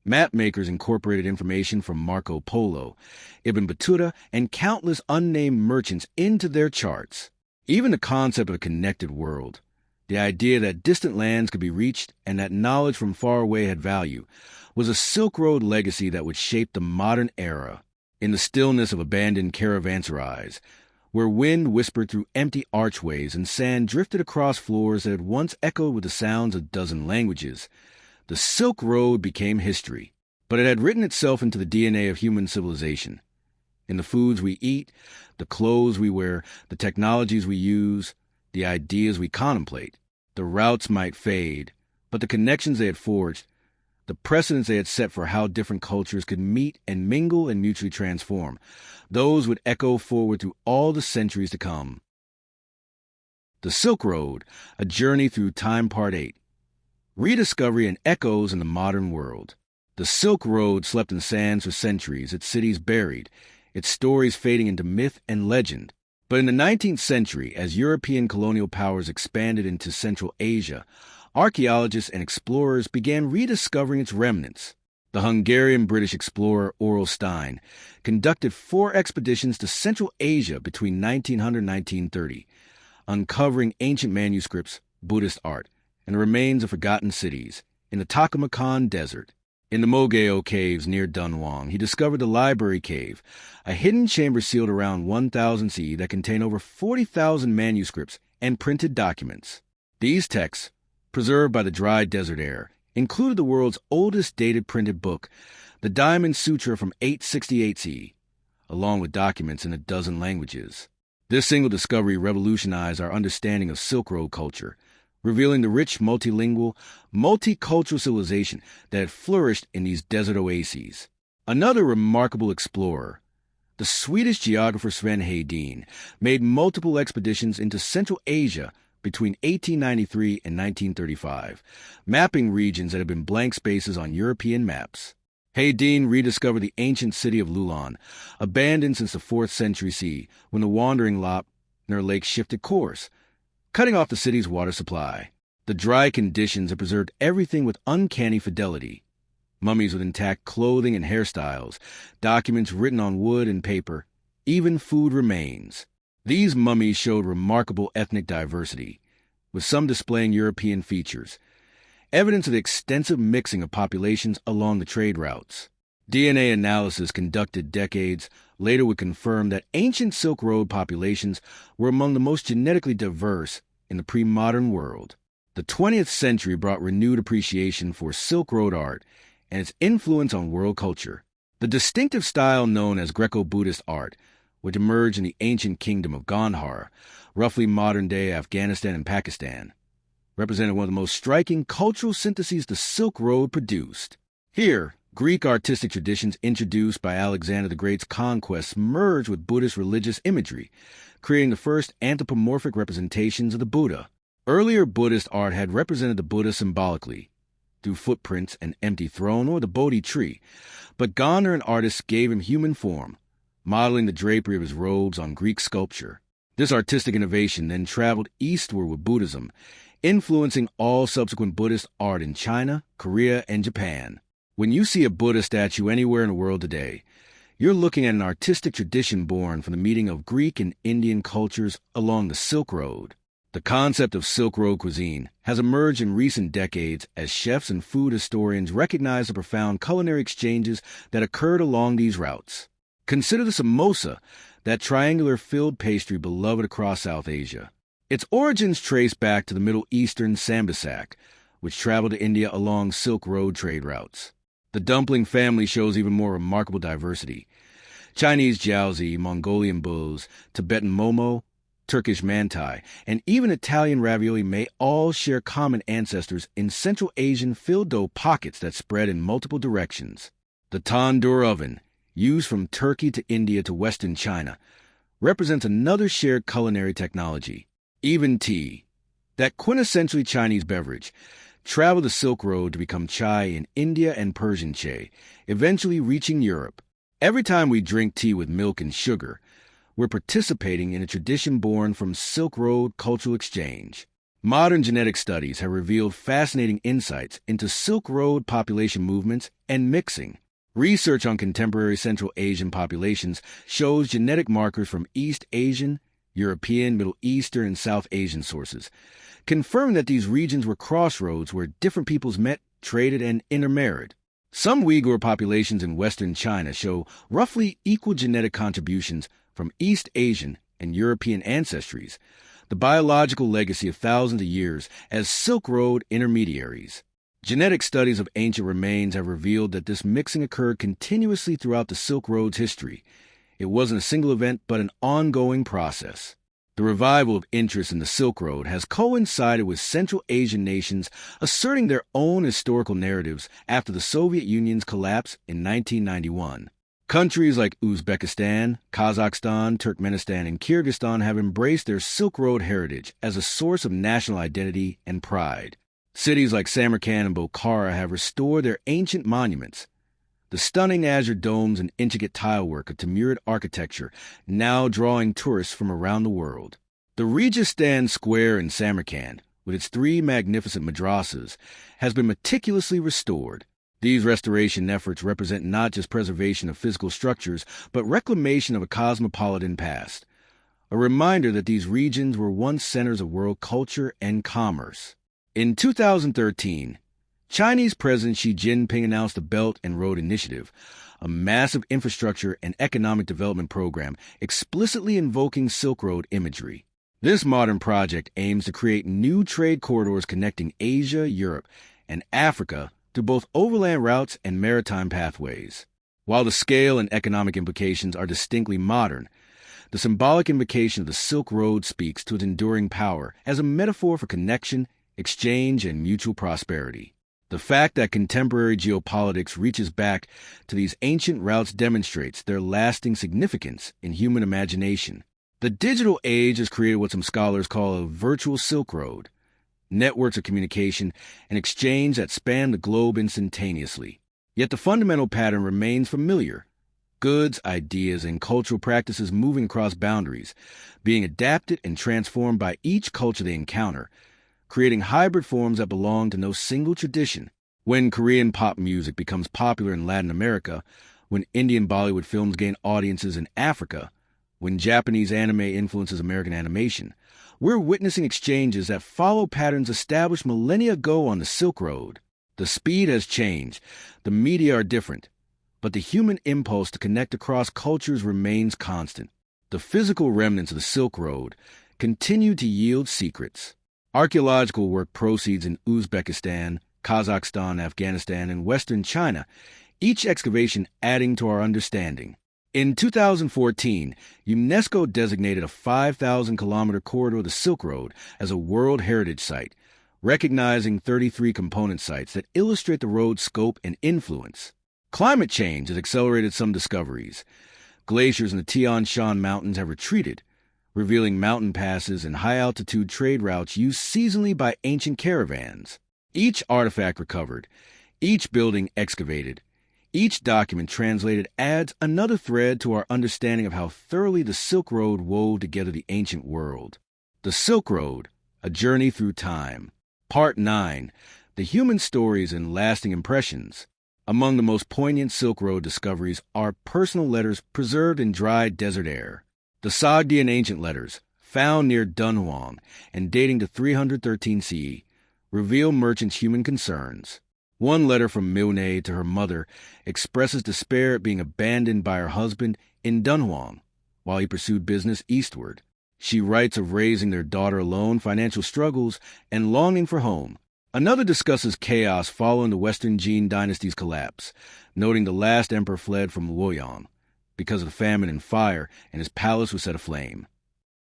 Mapmakers incorporated information from Marco Polo, Ibn Battuta, and countless unnamed merchants into their charts. Even the concept of a connected world, the idea that distant lands could be reached and that knowledge from far away had value, was a Silk Road legacy that would shape the modern era. In the stillness of abandoned caravanserais, where wind whispered through empty archways and sand drifted across floors that had once echoed with the sounds of a dozen languages, the Silk Road became history. But it had written itself into the DNA of human civilization. In the foods we eat, the clothes we wear, the technologies we use, the ideas we contemplate. The routes might fade, but the connections they had forged, the precedents they had set for how different cultures could meet and mingle and mutually transform, those would echo forward through all the centuries to come. The Silk Road, A Journey Through Time Part 8. Rediscovery and Echoes in the Modern World. The Silk Road slept in sands for centuries, its cities buried, its stories fading into myth and legend. But in the 19th century, as European colonial powers expanded into Central Asia, archaeologists and explorers began rediscovering its remnants. The Hungarian-British explorer Aurel Stein conducted 4 expeditions to Central Asia between 1900 and 1930, uncovering ancient manuscripts, Buddhist art, and the remains of forgotten cities in the Taklamakan Desert. In the Mogeo Caves near Dunhuang, he discovered the Library Cave, a hidden chamber sealed around 1000 CE that contained over 40,000 manuscripts and printed documents. These texts, preserved by the dry desert air, included the world's oldest dated printed book, the Diamond Sutra from 868 CE, along with documents in a dozen languages. This single discovery revolutionized our understanding of Silk Road culture, revealing the rich multilingual, multicultural civilization that had flourished in these desert oases. Another remarkable explorer, the Swedish geographer Sven Hedin, made multiple expeditions into Central Asia between 1893 and 1935, mapping regions that had been blank spaces on European maps. Hayden rediscovered the ancient city of Lulan, abandoned since the 4th century CE, when the wandering Lochner Lake shifted course, cutting off the city's water supply. The dry conditions had preserved everything with uncanny fidelity. Mummies with intact clothing and hairstyles, documents written on wood and paper, even food remains. These mummies showed remarkable ethnic diversity, with some displaying European features, evidence of the extensive mixing of populations along the trade routes. DNA analysis conducted decades later would confirm that ancient Silk Road populations were among the most genetically diverse in the pre-modern world. The 20th century brought renewed appreciation for Silk Road art and its influence on world culture. The distinctive style known as Greco-Buddhist art, which emerged in the ancient kingdom of Gandhar, roughly modern-day Afghanistan and Pakistan, represented one of the most striking cultural syntheses the Silk Road produced. Here, Greek artistic traditions introduced by Alexander the Great's conquests merged with Buddhist religious imagery, creating the first anthropomorphic representations of the Buddha. Earlier Buddhist art had represented the Buddha symbolically, through footprints, an empty throne, or the Bodhi tree, but Gandharan artists gave him human form, modeling the drapery of his robes on Greek sculpture. This artistic innovation then traveled eastward with Buddhism, influencing all subsequent Buddhist art in China, Korea, and Japan. When you see a Buddha statue anywhere in the world today, you're looking at an artistic tradition born from the meeting of Greek and Indian cultures along the Silk Road. The concept of Silk Road cuisine has emerged in recent decades as chefs and food historians recognize the profound culinary exchanges that occurred along these routes. Consider the samosa, that triangular filled pastry beloved across South Asia. Its origins trace back to the Middle Eastern sambasak, which traveled to India along Silk Road trade routes. The dumpling family shows even more remarkable diversity. Chinese jiaozi, Mongolian buz, Tibetan momo, Turkish mantai, and even Italian ravioli may all share common ancestors in Central Asian filled dough pockets that spread in multiple directions. The tandoor oven, used from Turkey to India to Western China, represents another shared culinary technology. Even tea, that quintessentially Chinese beverage, traveled the Silk Road to become chai in India and Persian chai, eventually reaching Europe. Every time we drink tea with milk and sugar, we're participating in a tradition born from Silk Road cultural exchange. Modern genetic studies have revealed fascinating insights into Silk Road population movements and mixing. Research on contemporary Central Asian populations shows genetic markers from East Asian, European, Middle Eastern, and South Asian sources, confirming that these regions were crossroads where different peoples met, traded, and intermarried. Some Uyghur populations in Western China show roughly equal genetic contributions from East Asian and European ancestries, the biological legacy of thousands of years as Silk Road intermediaries. Genetic studies of ancient remains have revealed that this mixing occurred continuously throughout the Silk Road's history. It wasn't a single event, but an ongoing process. The revival of interest in the Silk Road has coincided with Central Asian nations asserting their own historical narratives after the Soviet Union's collapse in 1991. Countries like Uzbekistan, Kazakhstan, Turkmenistan, and Kyrgyzstan have embraced their Silk Road heritage as a source of national identity and pride. Cities like Samarkand and Bokhara have restored their ancient monuments. The stunning azure domes and intricate tilework of Timurid architecture now drawing tourists from around the world. The Registan Square in Samarkand, with its 3 magnificent madrasas, has been meticulously restored. These restoration efforts represent not just preservation of physical structures, but reclamation of a cosmopolitan past, a reminder that these regions were once centers of world culture and commerce. In 2013, Chinese President Xi Jinping announced the Belt and Road Initiative, a massive infrastructure and economic development program explicitly invoking Silk Road imagery. This modern project aims to create new trade corridors connecting Asia, Europe, and Africa through both overland routes and maritime pathways. While the scale and economic implications are distinctly modern, the symbolic invocation of the Silk Road speaks to its enduring power as a metaphor for connection, exchange, and mutual prosperity. The fact that contemporary geopolitics reaches back to these ancient routes demonstrates their lasting significance in human imagination. The digital age has created what some scholars call a virtual Silk Road, networks of communication and exchange that span the globe instantaneously. Yet the fundamental pattern remains familiar. Goods, ideas, and cultural practices moving across boundaries, being adapted and transformed by each culture they encounter, creating hybrid forms that belong to no single tradition. When Korean pop music becomes popular in Latin America, when Indian Bollywood films gain audiences in Africa, when Japanese anime influences American animation, we're witnessing exchanges that follow patterns established millennia ago on the Silk Road. The speed has changed, the media are different, but the human impulse to connect across cultures remains constant. The physical remnants of the Silk Road continue to yield secrets. Archaeological work proceeds in Uzbekistan, Kazakhstan, Afghanistan, and Western China, each excavation adding to our understanding. In 2014, UNESCO designated a 5,000-kilometer corridor of the Silk Road as a World Heritage Site, recognizing 33 component sites that illustrate the road's scope and influence. Climate change has accelerated some discoveries. Glaciers in the Tian Shan Mountains have retreated, revealing mountain passes and high-altitude trade routes used seasonally by ancient caravans. Each artifact recovered, each building excavated, each document translated adds another thread to our understanding of how thoroughly the Silk Road wove together the ancient world. The Silk Road, A Journey Through Time. Part 9. The Human Stories and Lasting Impressions. Among the most poignant Silk Road discoveries are personal letters preserved in dry desert air. The Sogdian ancient letters, found near Dunhuang and dating to 313 CE, reveal merchants' human concerns. One letter from Milne to her mother expresses despair at being abandoned by her husband in Dunhuang while he pursued business eastward. She writes of raising their daughter alone, financial struggles, and longing for home. Another discusses chaos following the Western Jin dynasty's collapse, noting the last emperor fled from Luoyang because of famine and fire, and his palace was set aflame.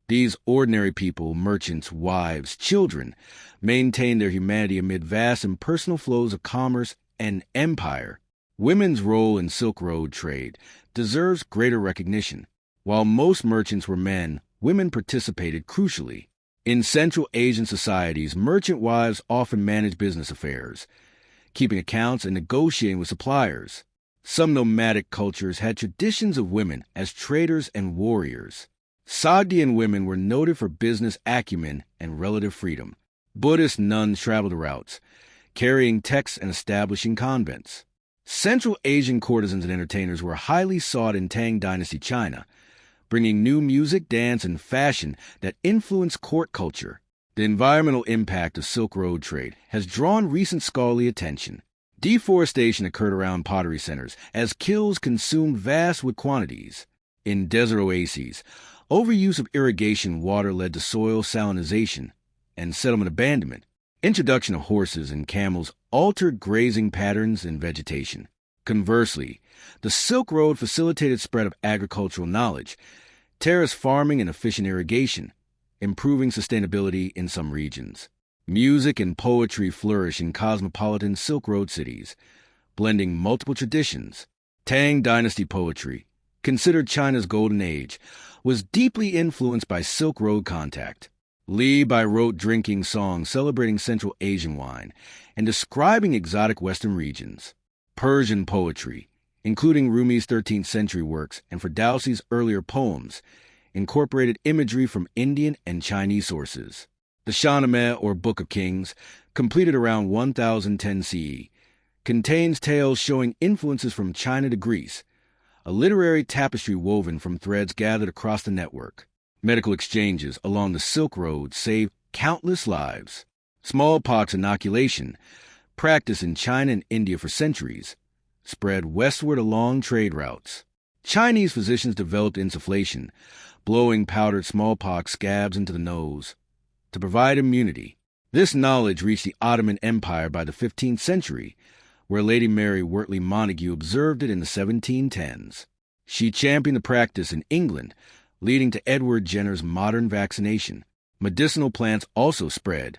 These ordinary people, merchants, wives, children, maintain their humanity amid vast and personal flows of commerce and empire. Women's role in Silk Road trade deserves greater recognition. While most merchants were men, women participated crucially. In Central Asian societies, merchant wives often managed business affairs, keeping accounts and negotiating with suppliers. Some nomadic cultures had traditions of women as traders and warriors. Sogdian women were noted for business acumen and relative freedom. Buddhist nuns traveled the routes, carrying texts and establishing convents. Central Asian courtesans and entertainers were highly sought in Tang Dynasty China, bringing new music, dance, and fashion that influenced court culture. The environmental impact of Silk Road trade has drawn recent scholarly attention. Deforestation occurred around pottery centers as kilns consumed vast wood quantities. In desert oases, overuse of irrigation water led to soil salinization and settlement abandonment. Introduction of horses and camels altered grazing patterns and vegetation. Conversely, the Silk Road facilitated spread of agricultural knowledge, terrace farming and efficient irrigation, improving sustainability in some regions. Music and poetry flourish in cosmopolitan Silk Road cities, blending multiple traditions. Tang Dynasty poetry, considered China's golden age, was deeply influenced by Silk Road contact. Li Bai wrote drinking songs celebrating Central Asian wine and describing exotic Western regions. Persian poetry, including Rumi's 13th century works and Ferdowsi's earlier poems, incorporated imagery from Indian and Chinese sources. The Shahnameh, or Book of Kings, completed around 1010 CE, contains tales showing influences from China to Greece, a literary tapestry woven from threads gathered across the network. Medical exchanges along the Silk Road saved countless lives. Smallpox inoculation, practiced in China and India for centuries, spread westward along trade routes. Chinese physicians developed insufflation, blowing powdered smallpox scabs into the nose to provide immunity. This knowledge reached the Ottoman Empire by the 15th century, where Lady Mary Wortley Montagu observed it in the 1710s. She championed the practice in England, leading to Edward Jenner's modern vaccination. Medicinal plants also spread.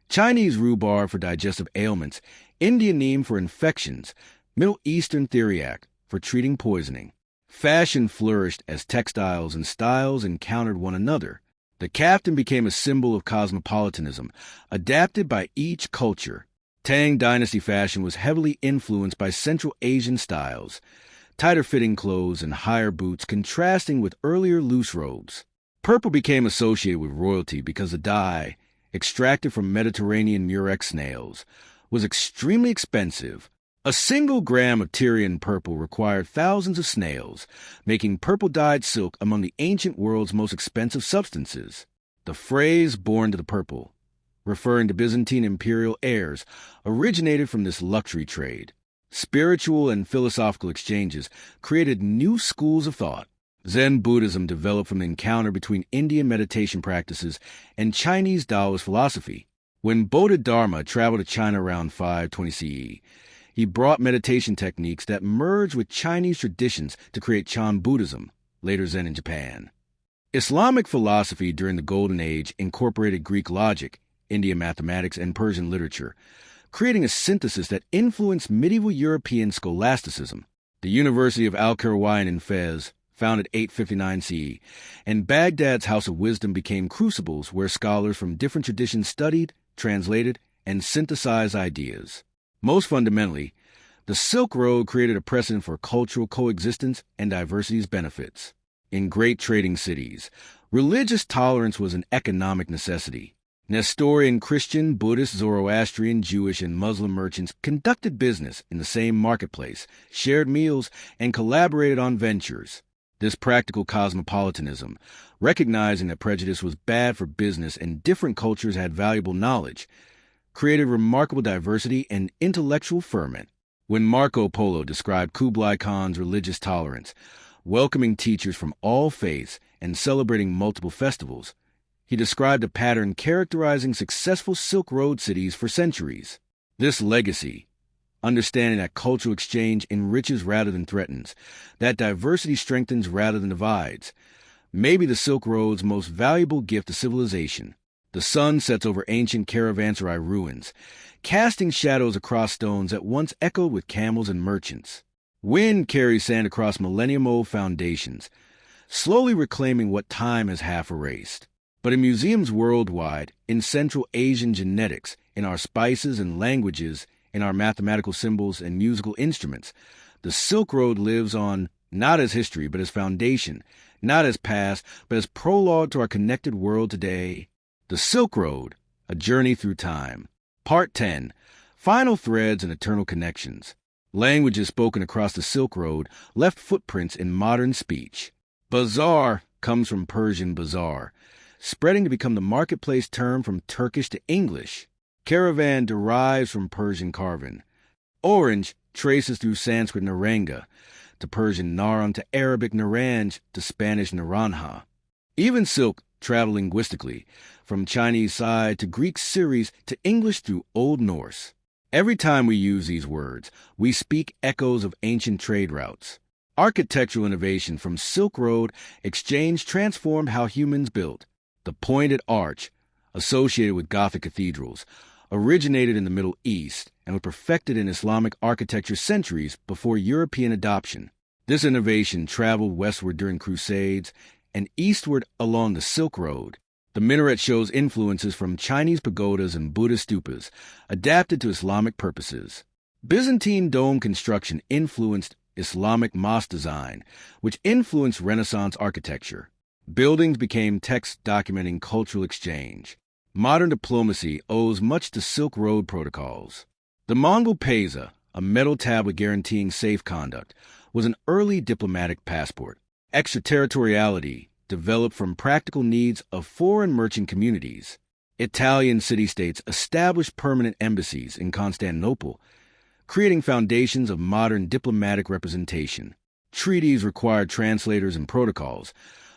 Chinese rhubarb for digestive ailments, Indian neem for infections, Middle Eastern theriac for treating poisoning. Fashion flourished as textiles and styles encountered one another. The kaftan became a symbol of cosmopolitanism, adapted by each culture. Tang Dynasty fashion was heavily influenced by Central Asian styles, tighter-fitting clothes and higher boots contrasting with earlier loose robes. Purple became associated with royalty because the dye, extracted from Mediterranean murex snails, was extremely expensive. A single gram of Tyrian purple required thousands of snails, making purple-dyed silk among the ancient world's most expensive substances. The phrase "born to the purple," referring to Byzantine imperial heirs, originated from this luxury trade. Spiritual and philosophical exchanges created new schools of thought. Zen Buddhism developed from the encounter between Indian meditation practices and Chinese Taoist philosophy. When Bodhidharma traveled to China around 520 CE, he brought meditation techniques that merged with Chinese traditions to create Chan Buddhism, later Zen in Japan. Islamic philosophy during the Golden Age incorporated Greek logic, Indian mathematics, and Persian literature, creating a synthesis that influenced medieval European scholasticism. The University of Al-Qarawiyyin in Fez, founded 859 CE, and Baghdad's House of Wisdom became crucibles where scholars from different traditions studied, translated, and synthesized ideas. Most fundamentally, the Silk Road created a precedent for cultural coexistence and diversity's benefits. In great trading cities, religious tolerance was an economic necessity. Nestorian Christian, Buddhist, Zoroastrian, Jewish, and Muslim merchants conducted business in the same marketplace, shared meals, and collaborated on ventures. This practical cosmopolitanism, recognizing that prejudice was bad for business and different cultures had valuable knowledge, created remarkable diversity and intellectual ferment. When Marco Polo described Kublai Khan's religious tolerance, welcoming teachers from all faiths and celebrating multiple festivals, he described a pattern characterizing successful Silk Road cities for centuries. This legacy, understanding that cultural exchange enriches rather than threatens, that diversity strengthens rather than divides, may be the Silk Road's most valuable gift to civilization. The sun sets over ancient caravanserai ruins, casting shadows across stones that once echoed with camels and merchants. Wind carries sand across millennium-old foundations, slowly reclaiming what time has half erased. But in museums worldwide, in Central Asian genetics, in our spices and languages, in our mathematical symbols and musical instruments, the Silk Road lives on not as history but as foundation, not as past but as prologue to our connected world today. The Silk Road, A Journey Through Time. Part 10. Final Threads and Eternal Connections. Languages spoken across the Silk Road left footprints in modern speech. Bazaar comes from Persian bazaar, spreading to become the marketplace term from Turkish to English. Caravan derives from Persian caravan. Orange traces through Sanskrit naranga to Persian naran to Arabic naranj to Spanish naranja. Even silk travel linguistically, from Chinese side to Greek series to English through Old Norse. Every time we use these words, we speak echoes of ancient trade routes. Architectural innovation from Silk Road exchange transformed how humans built. The pointed arch, associated with Gothic cathedrals, originated in the Middle East and was perfected in Islamic architecture centuries before European adoption. This innovation traveled westward during Crusades and eastward along the Silk Road. The minaret shows influences from Chinese pagodas and Buddhist stupas, adapted to Islamic purposes. Byzantine dome construction influenced Islamic mosque design, which influenced Renaissance architecture. Buildings became texts documenting cultural exchange. Modern diplomacy owes much to Silk Road protocols. The Mongol peza, a metal tablet guaranteeing safe conduct, was an early diplomatic passport. Extraterritoriality developed from practical needs of foreign merchant communities. Italian city-states established permanent embassies in Constantinople, creating foundations of modern diplomatic representation. Treaties required translators and protocols,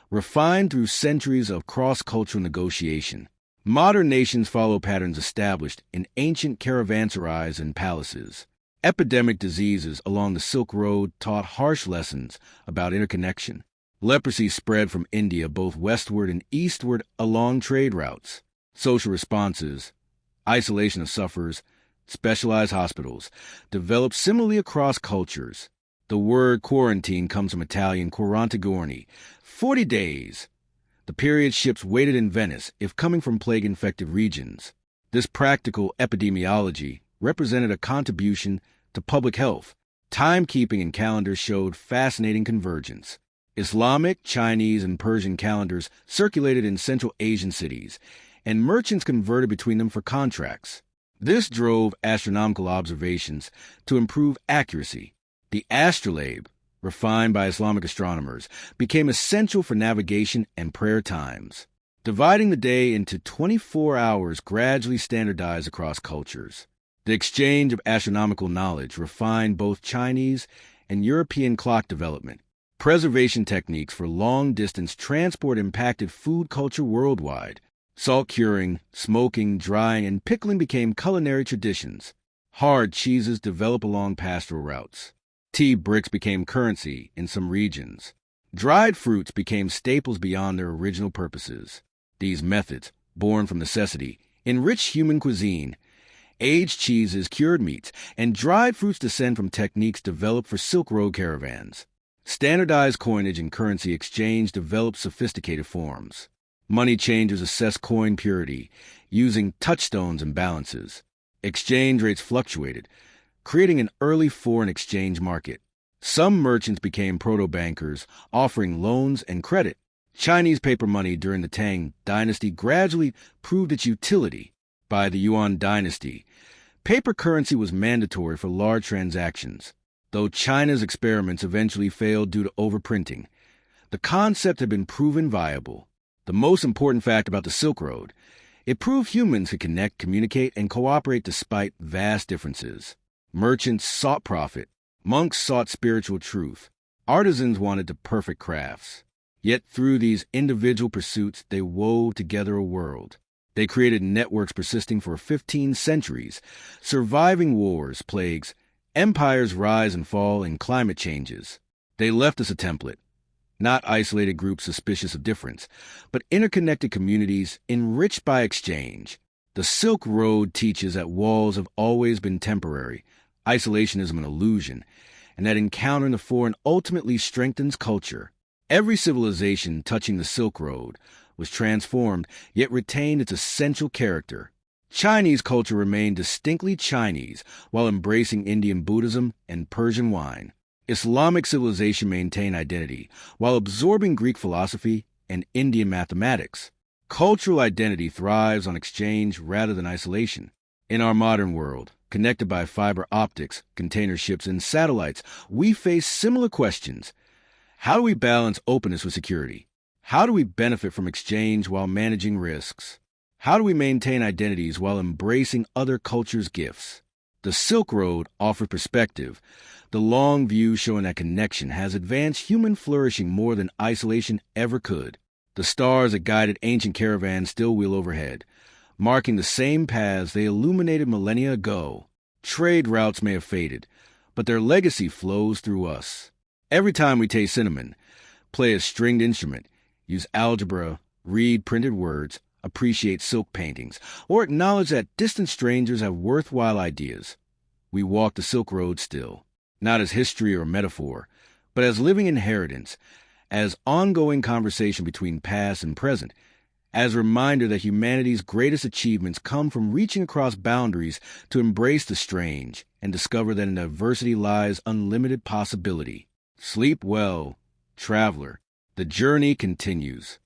refined through centuries of cross-cultural negotiation. Modern nations follow patterns established in ancient caravanserais and palaces. Epidemic diseases along the Silk Road taught harsh lessons about interconnection. Leprosy spread from India both westward and eastward along trade routes. Social responses, isolation of sufferers, specialized hospitals, developed similarly across cultures. The word quarantine comes from Italian quarantigorni, 40 days. The period ships waited in Venice if coming from plague-infected regions. This practical epidemiology represented a contribution to public health. Timekeeping and calendars showed fascinating convergence. Islamic, Chinese, and Persian calendars circulated in Central Asian cities, and merchants converted between them for contracts. This drove astronomical observations to improve accuracy. The astrolabe, refined by Islamic astronomers, became essential for navigation and prayer times. Dividing the day into 24 hours gradually standardized across cultures. The exchange of astronomical knowledge refined both Chinese and European clock development. Preservation techniques for long-distance transport impacted food culture worldwide. Salt curing, smoking, drying, and pickling became culinary traditions. Hard cheeses developed along pastoral routes. Tea bricks became currency in some regions. Dried fruits became staples beyond their original purposes. These methods, born from necessity, enriched human cuisine. Aged cheeses, cured meats, and dried fruits descend from techniques developed for Silk Road caravans. Standardized coinage and currency exchange developed sophisticated forms. Money changers assessed coin purity, using touchstones and balances. Exchange rates fluctuated, creating an early foreign exchange market. Some merchants became proto-bankers, offering loans and credit. Chinese paper money during the Tang dynasty gradually proved its utility. By the Yuan dynasty, paper currency was mandatory for large transactions. Though China's experiments eventually failed due to overprinting, the concept had been proven viable. The most important fact about the Silk Road, it proved humans could connect, communicate, and cooperate despite vast differences. Merchants sought profit. Monks sought spiritual truth. Artisans wanted the perfect crafts. Yet through these individual pursuits, they wove together a world. They created networks persisting for 15 centuries, surviving wars, plagues, empires' rise and fall, and climate changes. They left us a template. Not isolated groups suspicious of difference, but interconnected communities enriched by exchange. The Silk Road teaches that walls have always been temporary, isolationism an illusion, and that encountering the foreign ultimately strengthens culture. Every civilization touching the Silk Road was transformed, yet retained its essential character. Chinese culture remained distinctly Chinese while embracing Indian Buddhism and Persian wine. Islamic civilization maintained identity while absorbing Greek philosophy and Indian mathematics. Cultural identity thrives on exchange rather than isolation. In our modern world, connected by fiber optics, container ships, and satellites, we face similar questions. How do we balance openness with security? How do we benefit from exchange while managing risks? How do we maintain identities while embracing other cultures' gifts? The Silk Road offered perspective, the long view showing that connection has advanced human flourishing more than isolation ever could. The stars that guided ancient caravans still wheel overhead, marking the same paths they illuminated millennia ago. Trade routes may have faded, but their legacy flows through us. Every time we taste cinnamon, play a stringed instrument, use algebra, read printed words, appreciate silk paintings, or acknowledge that distant strangers have worthwhile ideas, we walk the Silk Road still, not as history or metaphor, but as living inheritance, as ongoing conversation between past and present, as a reminder that humanity's greatest achievements come from reaching across boundaries to embrace the strange and discover that in diversity lies unlimited possibility. Sleep well, traveler. The journey continues.